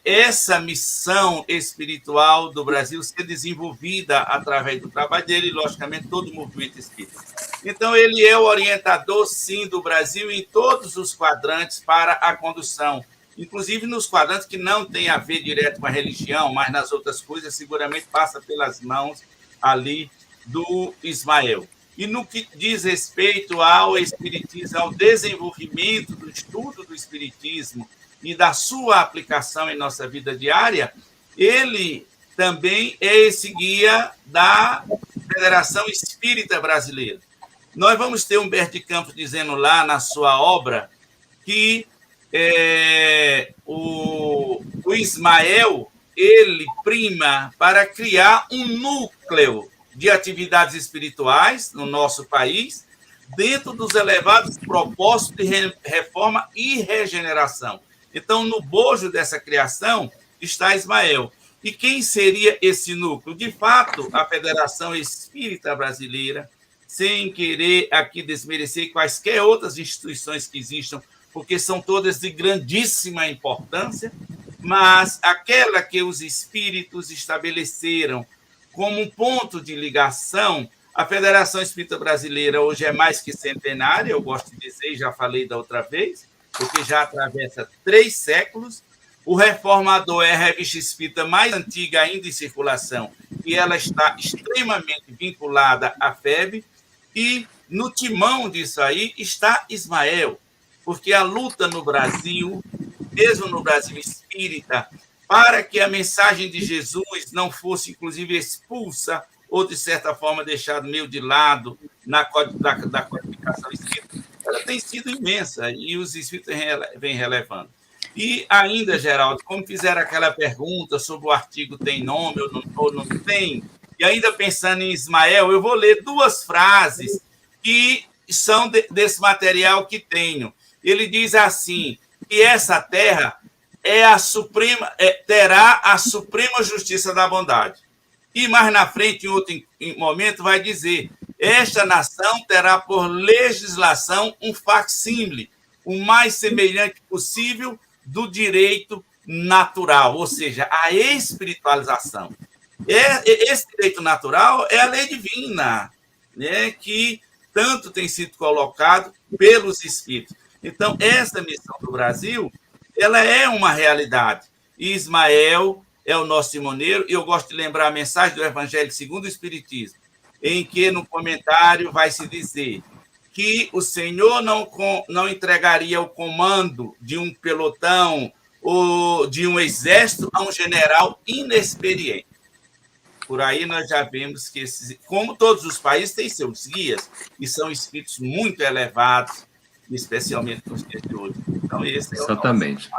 essa missão espiritual do Brasil ser desenvolvida através do trabalho dele e, logicamente, todo o movimento espírita. Então, ele é o orientador, sim, do Brasil em todos os quadrantes para a condução, inclusive nos quadrantes que não têm a ver direto com a religião, mas nas outras coisas, seguramente passa pelas mãos ali do Ismael. E no que diz respeito ao espiritismo, ao desenvolvimento do estudo do espiritismo e da sua aplicação em nossa vida diária, ele também é esse guia da Federação Espírita Brasileira. Nós vamos ter Humberto de Campos dizendo lá na sua obra que o Ismael, ele prima para criar um núcleo de atividades espirituais no nosso país, dentro dos elevados propósitos de reforma e regeneração. Então, no bojo dessa criação está Ismael. E quem seria esse núcleo? De fato, a Federação Espírita Brasileira, sem querer aqui desmerecer quaisquer outras instituições que existam, porque são todas de grandíssima importância, mas aquela que os espíritos estabeleceram como um ponto de ligação, a Federação Espírita Brasileira hoje é mais que centenária, eu gosto de dizer, já falei da outra vez, porque já atravessa 3 séculos. O Reformador é a revista espírita mais antiga ainda em circulação, e ela está extremamente vinculada à FEB, e no timão disso aí está Ismael, porque a luta no Brasil, mesmo no Brasil espírita, para que a mensagem de Jesus não fosse, inclusive, expulsa ou, de certa forma, deixada meio de lado da codificação espírita, ela tem sido imensa, e os espíritos vêm relevando. E ainda, Geraldo, como fizeram aquela pergunta sobre o artigo tem nome ou não tem, e ainda pensando em Ismael, eu vou ler 2 frases que são desse material que tenho. Ele diz assim, que essa terra terá a suprema justiça da bondade. E mais na frente, em outro momento, vai dizer, esta nação terá por legislação um facsímile, o mais semelhante possível do direito natural, ou seja, a espiritualização. Esse direito natural é a lei divina, né, que tanto tem sido colocado pelos espíritos. Então, essa missão do Brasil, ela é uma realidade. E Ismael é o nosso timoneiro, e eu gosto de lembrar a mensagem do Evangelho segundo o Espiritismo, em que, no comentário, vai se dizer que o Senhor não entregaria o comando de um pelotão ou de um exército a um general inexperiente. Por aí nós já vemos que, como todos os países, têm seus guias, e são espíritos muito elevados, especialmente nos dias de hoje. Então, esse é Exatamente.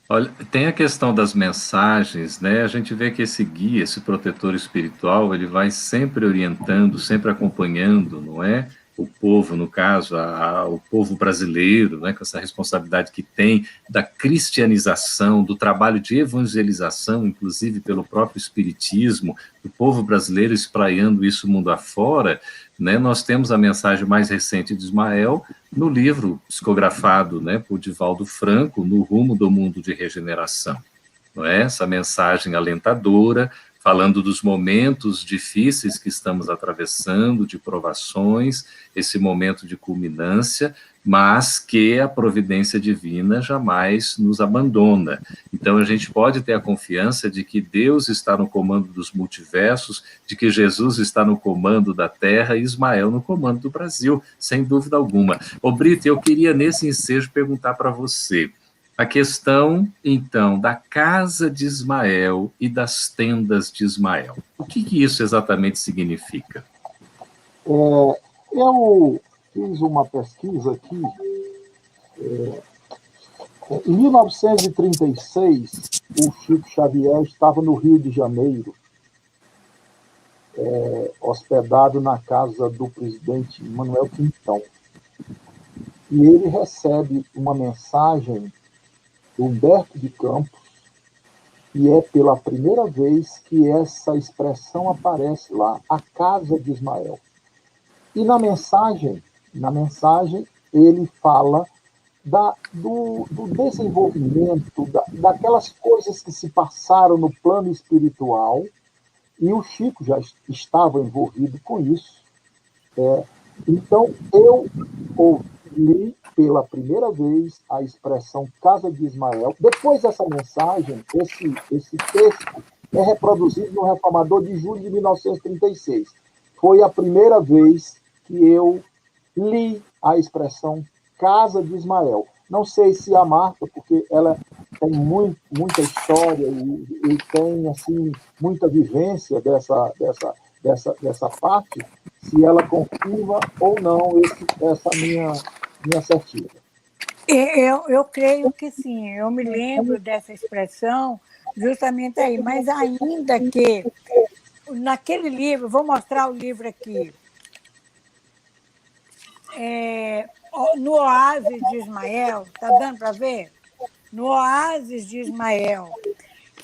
Olha, tem a questão das mensagens, né? A gente vê que esse guia, esse protetor espiritual, ele vai sempre orientando, sempre acompanhando, não é? O povo, no caso, o povo brasileiro, né, com essa responsabilidade que tem da cristianização, do trabalho de evangelização, inclusive pelo próprio espiritismo, do povo brasileiro espraiando isso mundo afora, né? Nós temos a mensagem mais recente de Ismael no livro psicografado, né, por Divaldo Franco, No Rumo do Mundo de Regeneração. Não é? Essa mensagem alentadora, falando dos momentos difíceis que estamos atravessando, de provações, esse momento de culminância, mas que a providência divina jamais nos abandona. Então, a gente pode ter a confiança de que Deus está no comando dos multiversos, de que Jesus está no comando da Terra e Ismael no comando do Brasil, sem dúvida alguma. Ô, Brito, eu queria, nesse ensejo, perguntar para você, a questão, então, da casa de Ismael e das tendas de Ismael. O que isso exatamente significa? Eu fiz uma pesquisa aqui. Em 1936, o Chico Xavier estava no Rio de Janeiro, hospedado na casa do presidente Manuel Quintão. E ele recebe uma mensagem Humberto de Campos, e é pela primeira vez que essa expressão aparece lá, a casa de Ismael. E na mensagem ele fala do desenvolvimento, daquelas coisas que se passaram no plano espiritual, e o Chico já estava envolvido com isso. Então, eu li pela primeira vez a expressão Casa de Ismael. Depois dessa mensagem, esse texto é reproduzido no Reformador de julho de 1936. Foi a primeira vez que eu li a expressão Casa de Ismael. Não sei se a Marta, porque ela tem muita história e tem assim, muita vivência dessa parte, se ela confirma ou não essa minha assertiva. Eu creio que sim, eu me lembro dessa expressão justamente aí, mas ainda que naquele livro, vou mostrar o livro aqui, no Oásis de Ismael, está dando para ver? No Oásis de Ismael,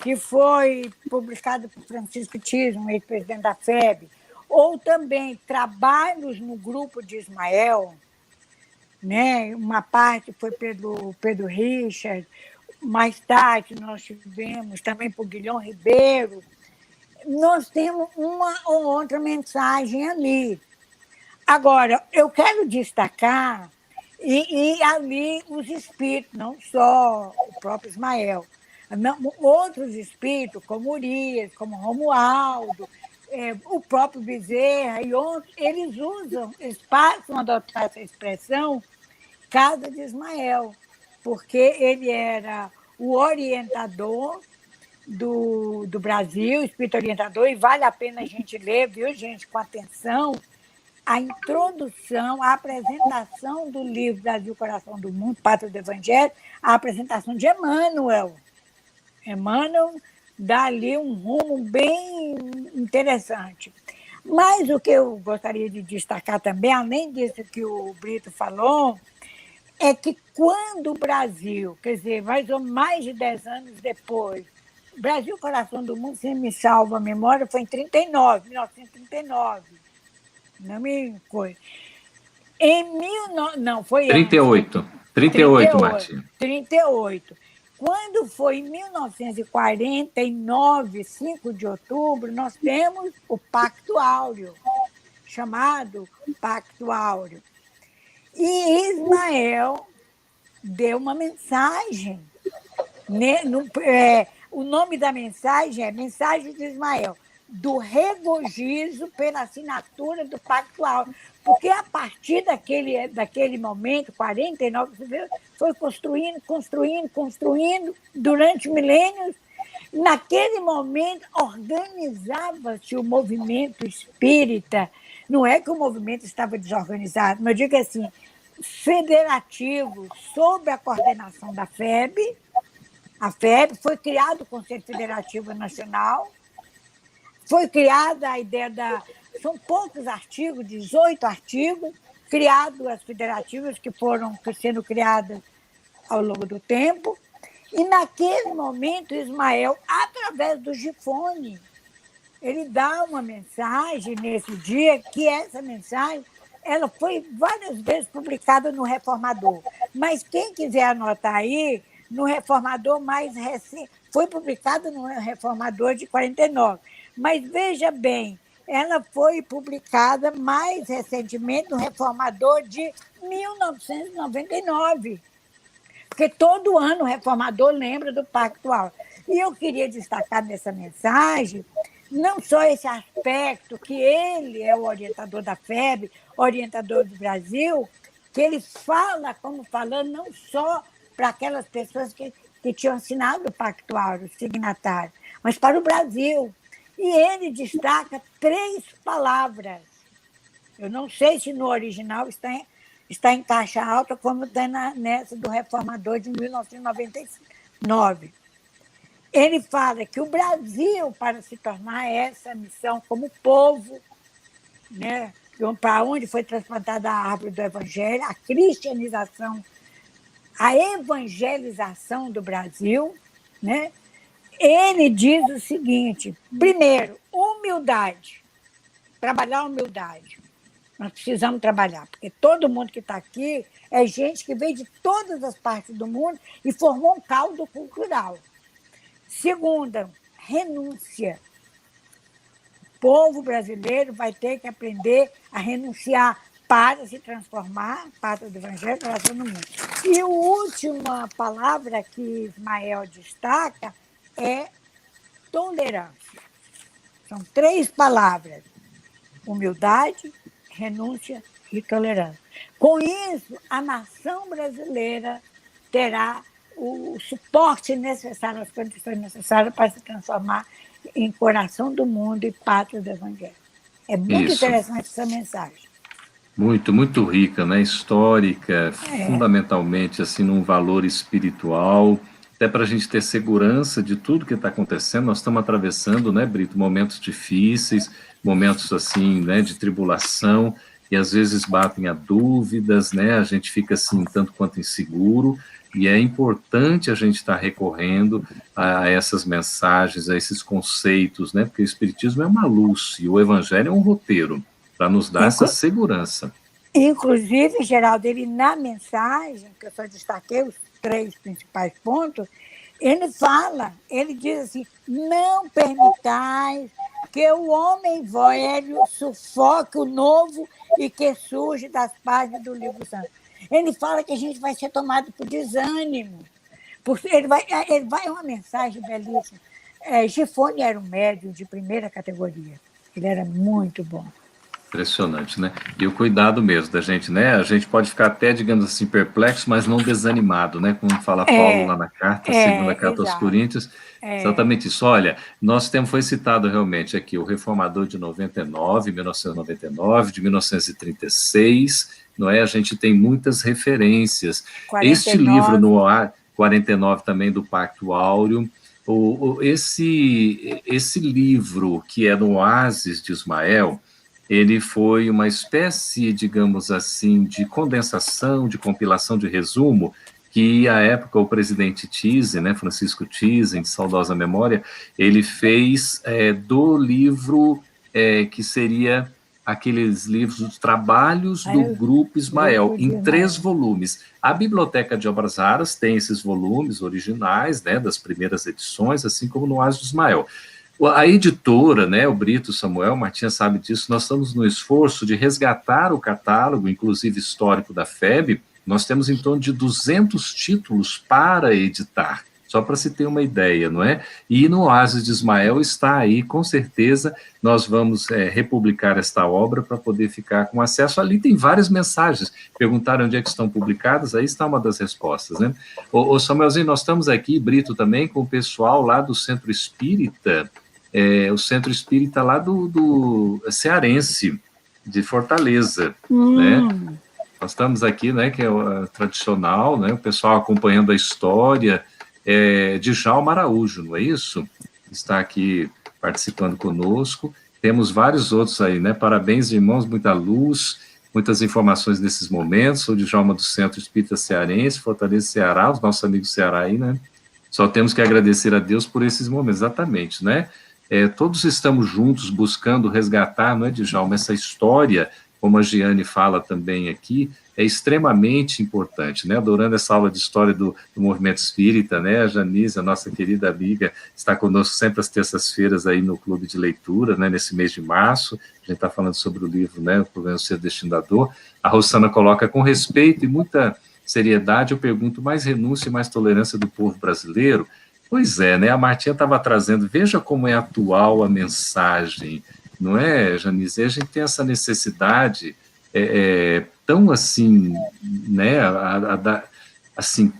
que foi publicado por Francisco Tismo, ex-presidente da FEB, ou também Trabalhos no Grupo de Ismael, né? Uma parte foi pelo Pedro Richard, mais tarde nós tivemos também por Guilhom Ribeiro. Nós temos uma ou outra mensagem ali. Agora, eu quero destacar, e ali os espíritos, não só o próprio Ismael, não, outros espíritos, como Urias, como Romualdo, o próprio Bezerra e outros, eles passam a adotar essa expressão Casa de Ismael, porque ele era o orientador do Brasil, espírito orientador, e vale a pena a gente ler, viu, gente, com atenção, a introdução, a apresentação do livro Brasil, Coração do Mundo, Pátria do Evangelho, a apresentação de Emmanuel. Emmanuel dá ali um rumo bem interessante. Mas o que eu gostaria de destacar também, além disso que o Brito falou, é que quando o Brasil, quer dizer, mais de 10 anos depois, Brasil, Coração do Mundo, se me salva a memória, foi em 1939. Não me coisa. Não, foi 38. Antes. 38, Martinho. 38. Quando foi em 1949, 5 de outubro, nós temos o Pacto Áureo, chamado Pacto Áureo. E Ismael deu uma mensagem. Né? O nome da mensagem é Mensagem de Ismael, do regozijo pela assinatura do Pacto Áureo. Porque a partir daquele momento, 49, foi construindo durante milênios. Naquele momento, organizava-se o movimento espírita. Não é que o movimento estava desorganizado, mas eu digo assim, federativo, sob a coordenação da FEB. A FEB foi criado o Conselho Federativo Nacional, foi criada a ideia são poucos artigos, 18 artigos, criados as federativas que foram sendo criadas ao longo do tempo. E, naquele momento, Ismael, através do Gifone, ele dá uma mensagem nesse dia, que essa mensagem ela foi várias vezes publicada no Reformador. Mas quem quiser anotar aí, no Reformador mais recente, foi publicada no Reformador de 49. Mas veja bem, ela foi publicada mais recentemente no Reformador de 1999. Porque todo ano o Reformador lembra do Pacto Áureo. E eu queria destacar nessa mensagem não só esse aspecto, que ele é o orientador da FEB, orientador do Brasil, que ele fala como falando não só para aquelas pessoas que tinham assinado o Pacto Áureo, signatário, mas para o Brasil. E ele destaca 3 palavras. Eu não sei se no original está em caixa alta, como está nessa do Reformador de 1999. Ele fala que o Brasil, para se tornar essa missão como povo, né, para onde foi transplantada a árvore do Evangelho, a cristianização, a evangelização do Brasil, né, ele diz o seguinte: primeiro, humildade, trabalhar a humildade. Nós precisamos trabalhar, porque todo mundo que está aqui é gente que veio de todas as partes do mundo e formou um caldo cultural. Segunda, renúncia. O povo brasileiro vai ter que aprender a renunciar para se transformar, Pátria do Evangelho, Coração do Mundo. E a última palavra que Ismael destaca é tolerância. São 3 palavras: humildade, renúncia e tolerância. Com isso, a nação brasileira terá o suporte necessário, as condições necessárias para se transformar em coração do mundo e pátria do Evangelho. É muito interessante essa mensagem. Muito, muito rica, né? Histórica, fundamentalmente assim, num valor espiritual, até para a gente ter segurança de tudo que está acontecendo. Nós estamos atravessando, né, Brito, momentos difíceis, momentos assim, né, de tribulação, e às vezes batem a dúvidas, né, a gente fica assim, tanto quanto inseguro, e é importante a gente estar recorrendo a essas mensagens, a esses conceitos, né, porque o Espiritismo é uma luz, e o Evangelho é um roteiro, para nos dar essa segurança. Inclusive, Geraldo, ele na mensagem, que eu só destaquei os 3 principais pontos, ele diz assim, não permitais que o homem velho sufoque o novo e que surge das páginas do livro santo. Ele fala que a gente vai ser tomado por desânimo. É uma mensagem belíssima. Gifone era um médium de primeira categoria. Ele era muito bom. Impressionante, né? E o cuidado mesmo da gente, né? A gente pode ficar até, digamos assim, perplexo, mas não desanimado, né? Como fala Paulo lá na carta, segunda carta aos Coríntios, exatamente isso. Olha, nosso tempo foi citado realmente aqui, o Reformador de 1999, de 1936, não é? A gente tem muitas referências. 49. Este livro no ar, 49 também, do Pacto Áureo, esse livro que é no Oásis de Ismael, ele foi uma espécie, digamos assim, de condensação, de compilação, de resumo, que, à época, o presidente Thyssen, né, Francisco Thyssen, de saudosa memória, ele fez do livro que seria aqueles livros, os trabalhos do Grupo Ismael, em 3 volumes. A Biblioteca de Obras Raras tem esses volumes originais, né, das primeiras edições, assim como no Oásis de Ismael. A editora, né, o Brito, Samuel, Martinha sabe disso, nós estamos no esforço de resgatar o catálogo, inclusive histórico da FEB. Nós temos em torno de 200 títulos para editar, só para se ter uma ideia, não é? E no Oásis de Ismael está aí, com certeza, nós vamos republicar esta obra para poder ficar com acesso. Ali tem várias mensagens, perguntaram onde é que estão publicadas, aí está uma das respostas, né? Ô Samuelzinho, nós estamos aqui, Brito, também, com o pessoal lá do Centro Espírita, o Centro Espírita lá do Cearense, de Fortaleza, né? Nós estamos aqui, né, que é o tradicional, né, o pessoal acompanhando a história de Djalma Araújo, não é isso? Está aqui participando conosco. Temos vários outros aí, né? Parabéns, irmãos, muita luz, muitas informações nesses momentos. O Djalma do Centro Espírita Cearense, Fortaleza, Ceará, os nossos amigos do Ceará aí, né? Só temos que agradecer a Deus por esses momentos, exatamente, né? Todos estamos juntos buscando resgatar, não é, Djalma, essa história, como a Giane fala também aqui, é extremamente importante, né? Adorando essa aula de história do movimento espírita, né? A Janise, a nossa querida amiga, está conosco sempre às terças-feiras aí no Clube de Leitura, né? Nesse mês de março, a gente está falando sobre o livro, né? O Problema do Ser Destinador. A Rosana coloca com respeito e muita seriedade, eu pergunto, mais renúncia e mais tolerância do povo brasileiro? Pois é, né? A Martinha estava trazendo, veja como é atual a mensagem, não é, Janise? A gente tem essa necessidade tão assim, né, assim,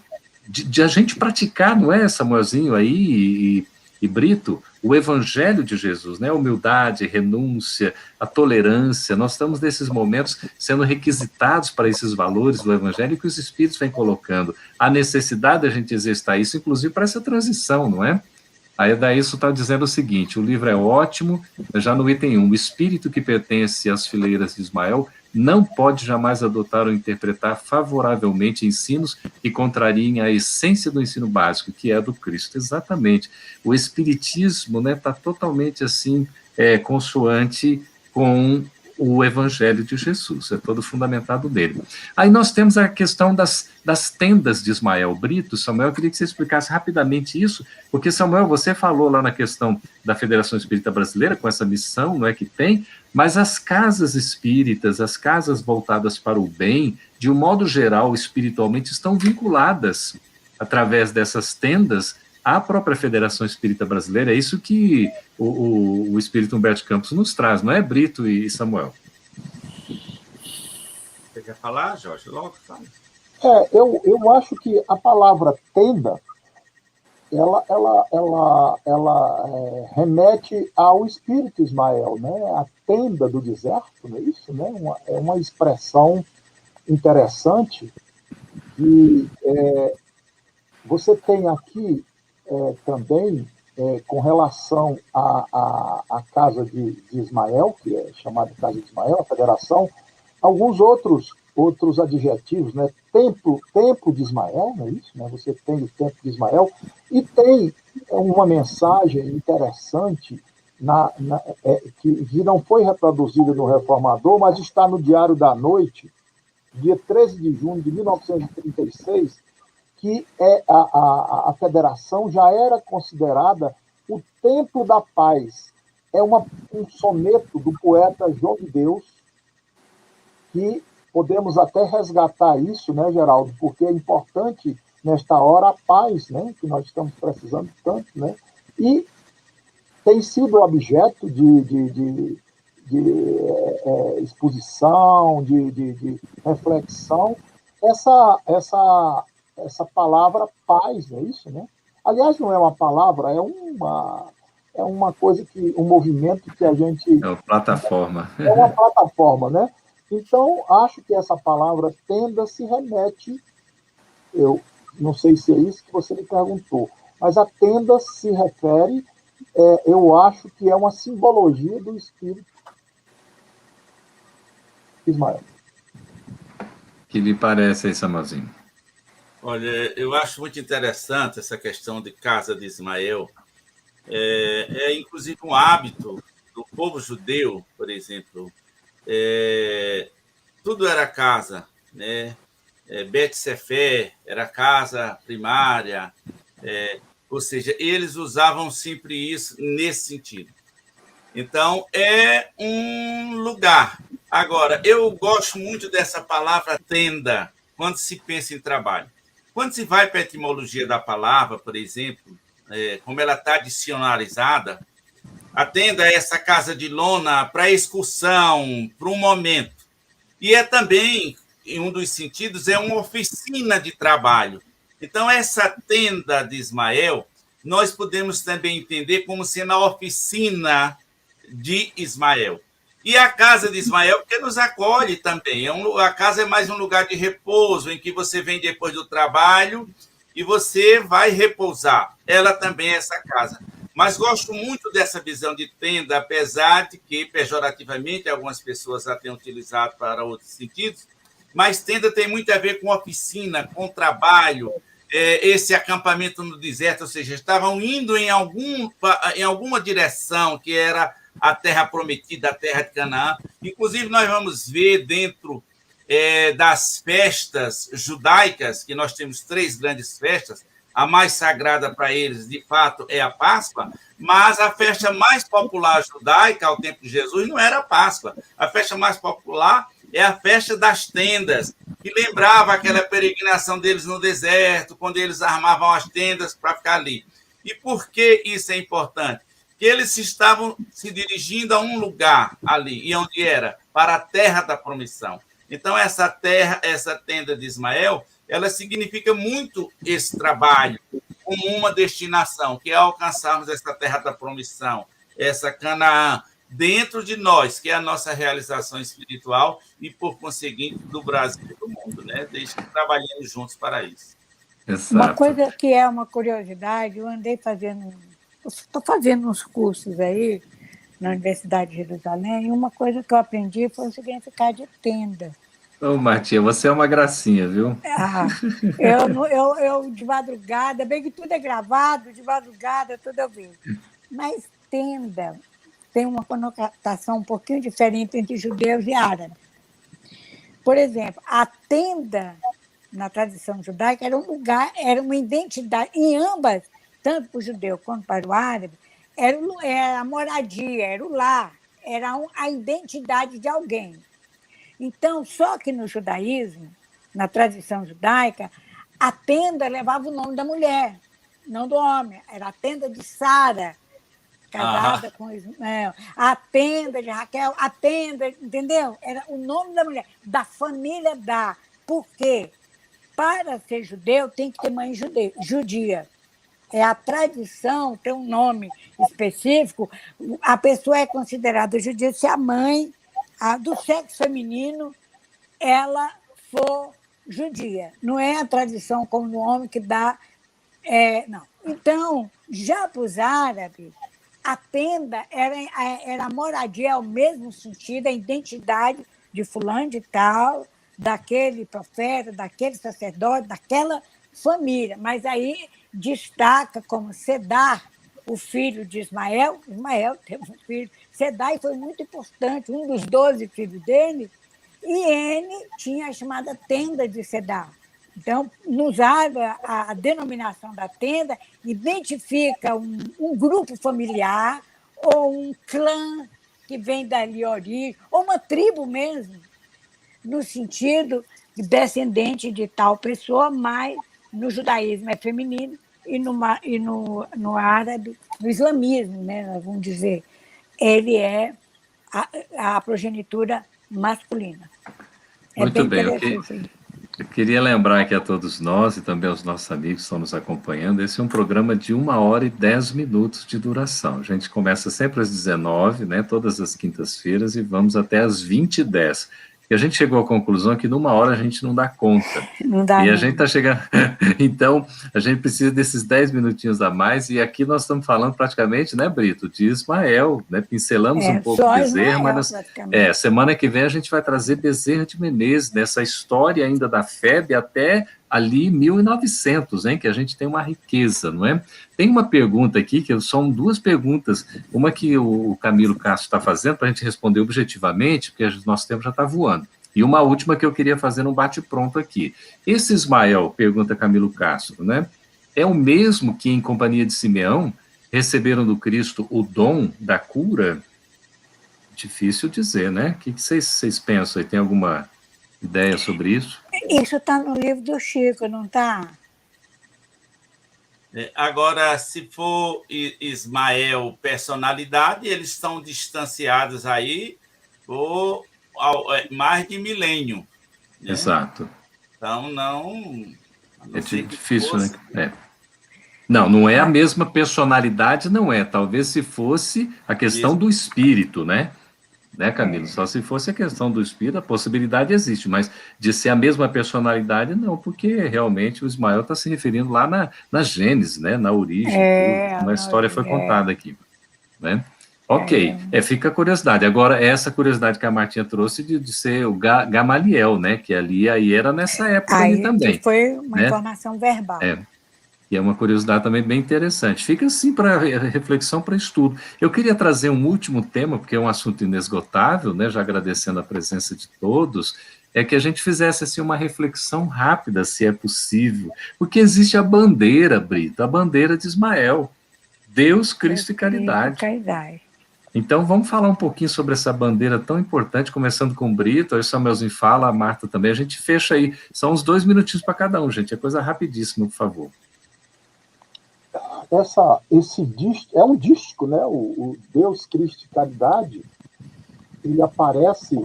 de a gente praticar, não é, Samuelzinho aí e Brito, o Evangelho de Jesus, né, a humildade, a renúncia, a tolerância. Nós estamos nesses momentos sendo requisitados para esses valores do Evangelho que os Espíritos vêm colocando. A necessidade de a gente exercitar isso, inclusive para essa transição, não é? Aí daí isso está dizendo o seguinte, o livro é ótimo, já no item 1, o espírito que pertence às fileiras de Ismael não pode jamais adotar ou interpretar favoravelmente ensinos que contrariem a essência do ensino básico, que é a do Cristo. Exatamente. O espiritismo, né, está totalmente assim, consoante com o Evangelho de Jesus, é todo fundamentado nele. Aí nós temos a questão das tendas de Ismael Brito. Samuel, eu queria que você explicasse rapidamente isso, porque, Samuel, você falou lá na questão da Federação Espírita Brasileira, com essa missão, não é, que tem, mas as casas espíritas, as casas voltadas para o bem, de um modo geral, espiritualmente, estão vinculadas, através dessas tendas, à própria Federação Espírita Brasileira. É isso que o Espírito Humberto Campos nos traz, não é, Brito e Samuel? Você quer falar, Jorge? Logo fala. Eu acho que a palavra tenda, ela remete ao espírito Ismael, né? A tenda do deserto, não é isso? Né? É uma expressão interessante e Você tem aqui também, com relação à casa de Ismael, que é chamada Casa de Ismael, a federação, alguns outros adjetivos, né? Templo de Ismael, não é isso? Né? Você tem o Templo de Ismael, e tem uma mensagem interessante que não foi reproduzida no Reformador, mas está no Diário da Noite, dia 13 de junho de 1936, que a federação já era considerada o templo da paz. É um soneto do poeta João de Deus, que podemos até resgatar isso, né, Geraldo? Porque é importante, nesta hora, a paz, né, que nós estamos precisando tanto, né? E tem sido objeto de exposição, de reflexão, essa palavra paz, é isso, né? Aliás, não é uma palavra, é uma coisa um movimento que a gente... É uma plataforma. É uma plataforma, né? Então, acho que essa palavra tenda se remete, eu não sei se é isso que você me perguntou, mas a tenda se refere, eu acho que é uma simbologia do Espírito. Ismael. Que lhe parece aí, Samuelzinho? Olha, eu acho muito interessante essa questão de casa de Ismael. Inclusive um hábito do povo judeu, por exemplo. Tudo era casa, né? Bet Sefer era casa primária, ou seja, eles usavam sempre isso nesse sentido. Então, é um lugar. Agora, eu gosto muito dessa palavra tenda, quando se pensa em trabalho. Quando se vai para a etimologia da palavra, por exemplo, como ela está dicionarizada, a tenda é essa casa de lona para excursão, para um momento. E é também, em um dos sentidos, é uma oficina de trabalho. Então, essa tenda de Ismael, nós podemos também entender como sendo a oficina de Ismael. E a casa de Ismael, porque nos acolhe também. A casa é mais um lugar de repouso, em que você vem depois do trabalho e você vai repousar. Ela também é essa casa. Mas gosto muito dessa visão de tenda, apesar de que, pejorativamente, algumas pessoas a têm utilizado para outros sentidos, mas tenda tem muito a ver com oficina, com trabalho, esse acampamento no deserto, ou seja, estavam indo em alguma direção que era a terra prometida, a terra de Canaã. Inclusive, nós vamos ver dentro das festas judaicas, que nós temos 3 grandes festas, a mais sagrada para eles, de fato, é a Páscoa, mas a festa mais popular judaica, ao tempo de Jesus, não era a Páscoa. A festa mais popular é a festa das tendas, que lembrava aquela peregrinação deles no deserto, quando eles armavam as tendas para ficar ali. E por que isso é importante? Que eles estavam se dirigindo a um lugar ali, e onde era? Para a terra da promissão. Então, essa tenda de Ismael, ela significa muito esse trabalho, como uma destinação, que é alcançarmos essa terra da promissão, essa Canaã, dentro de nós, que é a nossa realização espiritual e, por conseguinte, do Brasil e do mundo, né? Desde que trabalhemos juntos para isso. Exato. Uma coisa que é uma curiosidade, eu estou fazendo uns cursos aí na Universidade de Jerusalém, e uma coisa que eu aprendi foi o significado de tenda. Ô, Martinha, você é uma gracinha, viu? Eu de madrugada, bem que tudo é gravado, de madrugada tudo eu vejo. Mas tenda tem uma conotação um pouquinho diferente entre judeus e árabes. Por exemplo, a tenda, na tradição judaica, era um lugar, era uma identidade, em ambas, tanto para o judeu quanto para o árabe, era a moradia, era o lar, era a identidade de alguém. Então, só que no judaísmo, na tradição judaica, a tenda levava o nome da mulher, não do homem. Era a tenda de Sara, casada com Ismael, a tenda de Raquel, a tenda, entendeu? Era o nome da mulher, da família da. Por quê? Para ser judeu, tem que ter mãe judia. É a tradição, tem um nome específico, a pessoa é considerada judia se a mãe do sexo feminino ela for judia. Não é a tradição como no homem que dá Não. Então, já para os árabes, a tenda era a moradia, é o mesmo sentido, a identidade de fulano de tal, daquele profeta, daquele sacerdote, daquela família. Mas aí destaca como Sedar, o filho de Ismael. Ismael teve um filho, Sedar, e foi muito importante, um dos 12 filhos dele, e ele tinha a chamada tenda de Sedar. Então, nos árabes, a denominação da tenda identifica um grupo familiar ou um clã que vem dali a origem, ou uma tribo mesmo, no sentido de descendente de tal pessoa, mas no judaísmo é feminino e no árabe, no islamismo, né, nós vamos dizer, ele é a progenitura masculina. É Muito bem bem, interessante. eu queria lembrar aqui a todos nós e também aos nossos amigos que estão nos acompanhando, esse é um programa de 1h10 de duração. A gente começa sempre às 19, né, todas as quintas-feiras, e vamos até às 20h10. E a gente chegou à conclusão que numa hora a gente não dá conta. Não dá E a não. gente está chegando... Então, a gente precisa desses 10 minutinhos a mais, e aqui nós estamos falando praticamente, né, Brito, de Ismael, né? Pincelamos um pouco Bezerra, mas semana que vem a gente vai trazer Bezerra de Menezes, nessa história ainda da FEB até ali 1900, hein, que a gente tem uma riqueza, não é? Tem uma pergunta aqui, que são duas perguntas, uma que o Camilo Castro está fazendo, para a gente responder objetivamente, porque o nosso tempo já está voando, e uma última que eu queria fazer num bate-pronto aqui. Esse Ismael, pergunta Camilo Castro, né, é o mesmo que em companhia de Simeão receberam do Cristo o dom da cura? Difícil dizer, né? O que vocês pensam aí? Tem alguma ideia sobre isso? Isso está no livro do Chico, não está? Agora, se for Ismael personalidade, eles estão distanciados aí por mais de milênio. Né? Exato. Então, não é difícil, né? Não é a mesma personalidade, não é. Talvez se fosse a questão do espírito, né? Né, Camilo? Só se fosse a questão do espírito, a possibilidade existe, mas de ser a mesma personalidade, não, porque realmente o Ismael está se referindo lá na Gênesis, né, na origem, tudo, como a história foi contada aqui. Né? Ok, fica a curiosidade. Agora, essa curiosidade que a Martinha trouxe de ser o Gamaliel, né, que ali aí era nessa época ali também. Foi uma informação verbal. E é uma curiosidade também bem interessante. Fica assim para reflexão, para estudo. Eu queria trazer um último tema, porque é um assunto inesgotável, né, já agradecendo a presença de todos, é que a gente fizesse assim, uma reflexão rápida, se é possível, porque existe a bandeira, Brito, a bandeira de Ismael, Deus, Cristo e caridade. Então, vamos falar um pouquinho sobre essa bandeira tão importante, começando com o Brito, aí o Samuelzinho fala, a Marta também, a gente fecha aí, são uns 2 minutinhos para cada um, gente, é coisa rapidíssima, por favor. Esse disco, é um disco, né? O Deus, Cristo e Caridade, ele aparece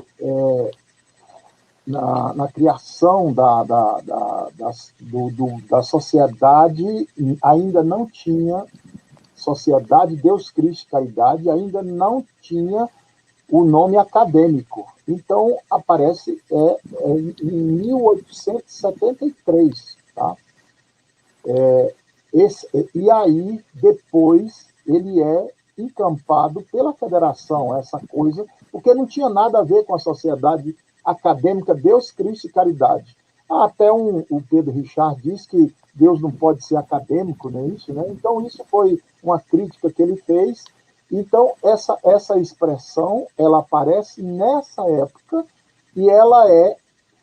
na criação da sociedade, ainda não tinha sociedade, Deus, Cristo e Caridade, ainda não tinha o nome acadêmico. Então, aparece em 1873, tá? E aí, depois, ele é encampado pela federação, essa coisa, porque não tinha nada a ver com a sociedade acadêmica Deus, Cristo e Caridade. Até o Pedro Richard diz que Deus não pode ser acadêmico, não é isso, né? Então, isso foi uma crítica que ele fez. Então, essa expressão, ela aparece nessa época e ela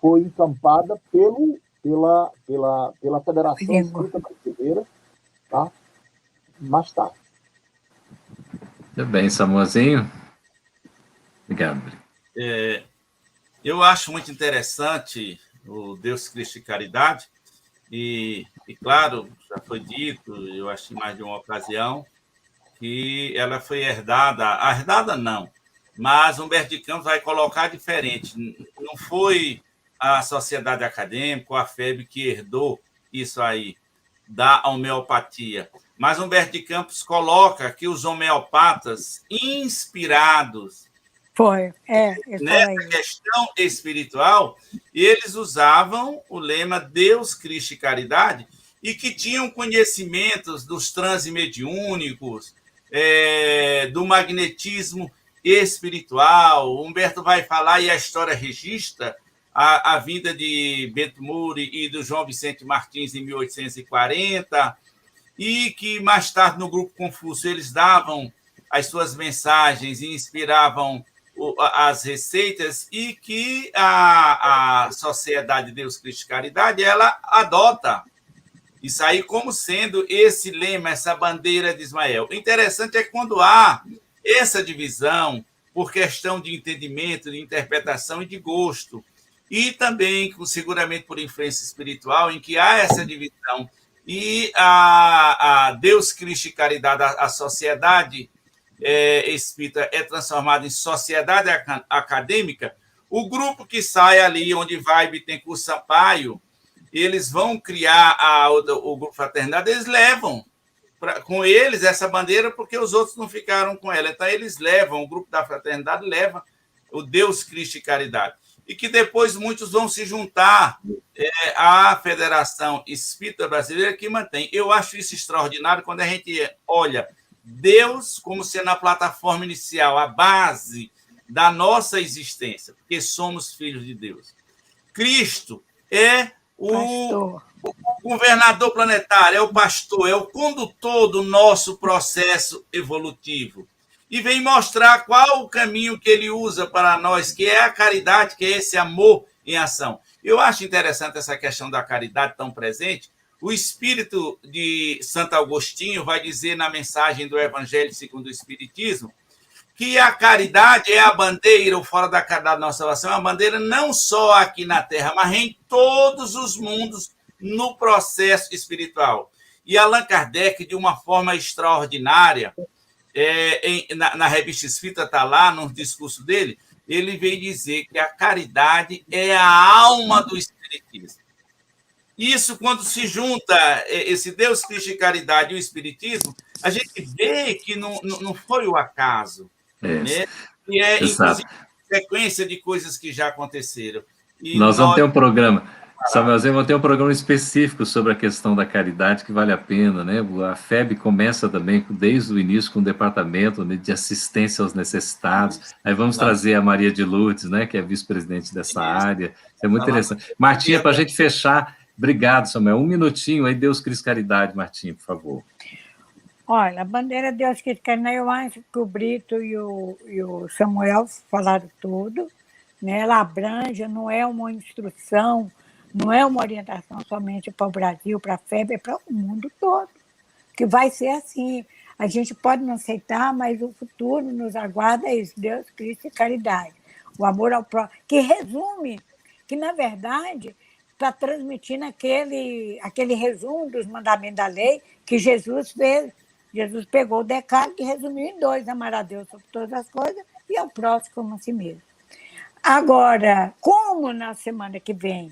foi encampada pela Federação Espírita Brasileira, tá? Mais tarde. Muito bem, Samuelzinho. Obrigado. Eu acho muito interessante o Deus, Cristo e Caridade, e claro, já foi dito, eu acho em mais de uma ocasião, que ela foi herdada não, mas Humberto de Campos vai colocar diferente. Não foi a sociedade acadêmica, a FEB, que herdou isso aí, da homeopatia. Mas Humberto de Campos coloca que os homeopatas, inspirados nessa questão espiritual, eles usavam o lema Deus, Cristo e Caridade, e que tinham conhecimentos dos transes mediúnicos, do magnetismo espiritual. O Humberto vai falar, e a história registra, a vinda de Bento Muri e do João Vicente Martins em 1840, e que mais tarde no Grupo Confúcio eles davam as suas mensagens e inspiravam as receitas, e que a Sociedade Deus, Cristo e Caridade ela adota isso aí como sendo esse lema, essa bandeira de Ismael. O interessante é que quando há essa divisão por questão de entendimento, de interpretação e de gosto, e também, seguramente, por influência espiritual, em que há essa divisão, e a Deus, Cristo e Caridade, a sociedade espírita é transformada em sociedade acadêmica, o grupo que sai ali, onde vai Bittencourt Sampaio, eles vão criar o Grupo Fraternidade, eles levam com eles essa bandeira, porque os outros não ficaram com ela. Então, eles levam, o Grupo da Fraternidade leva o Deus, Cristo e Caridade. E que depois muitos vão se juntar à Federação Espírita Brasileira, que mantém. Eu acho isso extraordinário quando a gente olha Deus como sendo a plataforma inicial, a base da nossa existência, porque somos filhos de Deus. Cristo é o governador planetário, é o pastor, é o condutor do nosso processo evolutivo. E vem mostrar qual o caminho que ele usa para nós, que é a caridade, que é esse amor em ação. Eu acho interessante essa questão da caridade tão presente. O espírito de Santo Agostinho vai dizer na mensagem do Evangelho segundo o Espiritismo que a caridade é a bandeira, o fora da nossa salvação, é a bandeira não só aqui na Terra, mas em todos os mundos no processo espiritual. E Allan Kardec, de uma forma extraordinária, na Revista Espírita, está lá, no discurso dele, ele veio dizer que a caridade é a alma do Espiritismo. Isso, quando se junta esse Deus, Cristo e Caridade e o Espiritismo, a gente vê que não foi o acaso. Né? E inclusive, sequência de coisas que já aconteceram. E nós vamos ter um programa, Samuelzinho, vamos ter um programa específico sobre a questão da caridade, que vale a pena, né? A FEB começa também, desde o início, com o departamento, né, de assistência aos necessitados. Aí vamos trazer a Maria de Lourdes, né, que é vice-presidente dessa área. É muito interessante. Martinha, para a gente fechar, obrigado, Samuel. Um minutinho aí, Deus, Cristo, Caridade, Martinha, por favor. Olha, a bandeira Deus, Cristo, Caridade, eu acho que o Brito e o Samuel falaram tudo, né? Ela abrange, não é uma instrução, não é uma orientação somente para o Brasil, para a FEB, é para o mundo todo, que vai ser assim. A gente pode não aceitar, mas o futuro nos aguarda é isso, Deus, Cristo e Caridade. O amor ao próximo, que resume, que na verdade está transmitindo aquele resumo dos mandamentos da lei que Jesus fez. Jesus pegou o decálogo e resumiu em 2, amar a Deus sobre todas as coisas e ao próximo como a si mesmo. Agora, como na semana que vem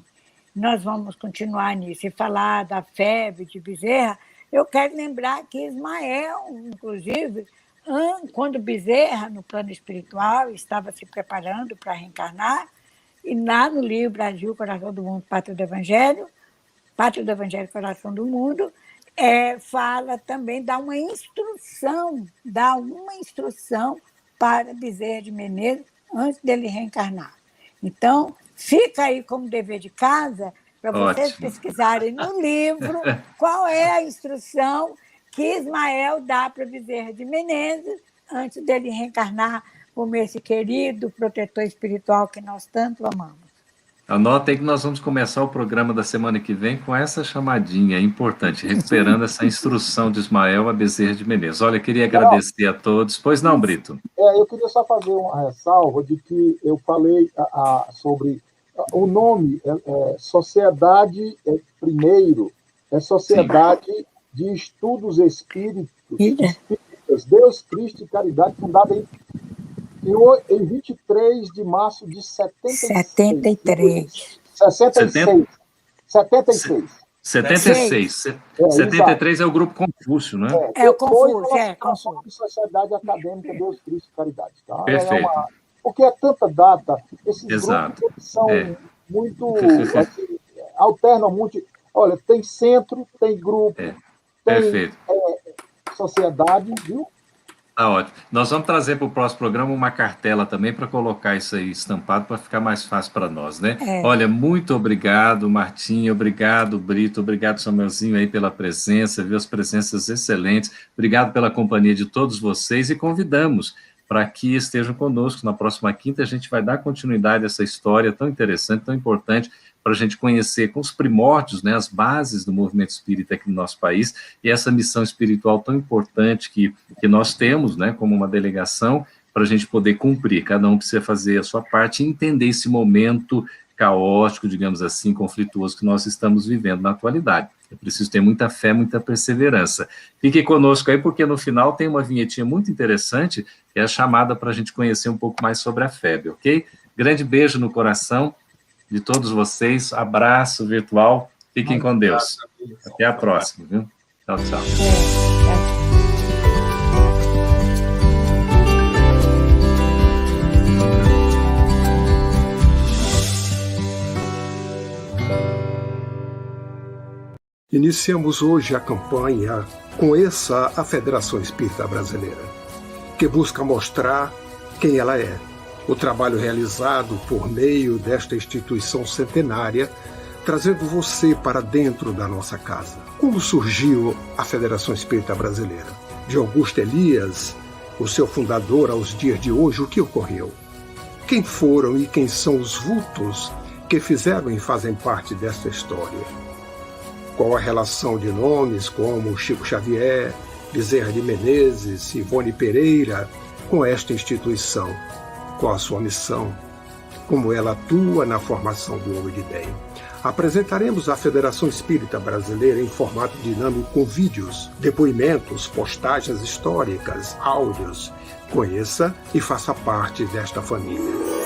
nós vamos continuar nisso e falar da FEB, de Bezerra, eu quero lembrar que Ismael, inclusive, quando Bezerra, no plano espiritual, estava se preparando para reencarnar, e lá no livro Brasil, Coração do Mundo, Pátria do Evangelho, Coração do Mundo, fala também, dá uma instrução para Bezerra de Menezes antes dele reencarnar. Então, fica aí como dever de casa para vocês pesquisarem no livro qual é a instrução que Ismael dá para Bezerra de Menezes antes dele reencarnar como esse querido protetor espiritual que nós tanto amamos. Anota aí que nós vamos começar o programa da semana que vem com essa chamadinha importante, recuperando essa instrução de Ismael a Bezerra de Menezes. Olha, queria agradecer a todos. Pois não, Brito? Eu queria só fazer uma ressalva de que eu falei sobre o nome, Sociedade, primeiro, é Sociedade de Estudos Espíritas, Deus, Cristo e Caridade, fundada em 23 de março de 73. 76. 73 é o Grupo Confúcio, né? É o Confúcio, Sociedade Acadêmica Deus, Cristo e Caridade. Tá? Perfeito. Porque é tanta data, esses grupos são muito... alternam muito. Olha, tem centro, tem grupo, tem Perfeito. Sociedade, viu? Tá ótimo. Nós vamos trazer para o próximo programa uma cartela também para colocar isso aí estampado para ficar mais fácil para nós, né? Olha, muito obrigado, Martinha, obrigado, Brito, obrigado, Samuelzinho, aí pela presença, viu? As presenças excelentes. Obrigado pela companhia de todos vocês e convidamos para que estejam conosco na próxima quinta. A gente vai dar continuidade a essa história tão interessante, tão importante, para a gente conhecer com os primórdios, né, as bases do movimento espírita aqui no nosso país, e essa missão espiritual tão importante que nós temos, né, como uma delegação, para a gente poder cumprir. Cada um precisa fazer a sua parte e entender esse momento caótico, digamos assim, conflituoso que nós estamos vivendo na atualidade. É preciso ter muita fé, muita perseverança. Fique conosco aí, porque no final tem uma vinhetinha muito interessante, que é a chamada para a gente conhecer um pouco mais sobre a FEB, ok? Grande beijo no coração de todos vocês, abraço virtual, fiquem com Deus. Até a próxima, viu? Tchau, tchau. Iniciamos hoje a campanha Conheça a Federação Espírita Brasileira, que busca mostrar quem ela é. O trabalho realizado por meio desta instituição centenária, trazendo você para dentro da nossa casa. Como surgiu a Federação Espírita Brasileira? De Augusto Elias, o seu fundador, aos dias de hoje, o que ocorreu? Quem foram e quem são os vultos que fizeram e fazem parte desta história? Qual a relação de nomes como Chico Xavier, Bezerra de Menezes, Ivone Pereira com esta instituição? Qual a sua missão? Como ela atua na formação do homem de bem? Apresentaremos a Federação Espírita Brasileira em formato dinâmico com vídeos, depoimentos, postagens históricas, áudios. Conheça e faça parte desta família.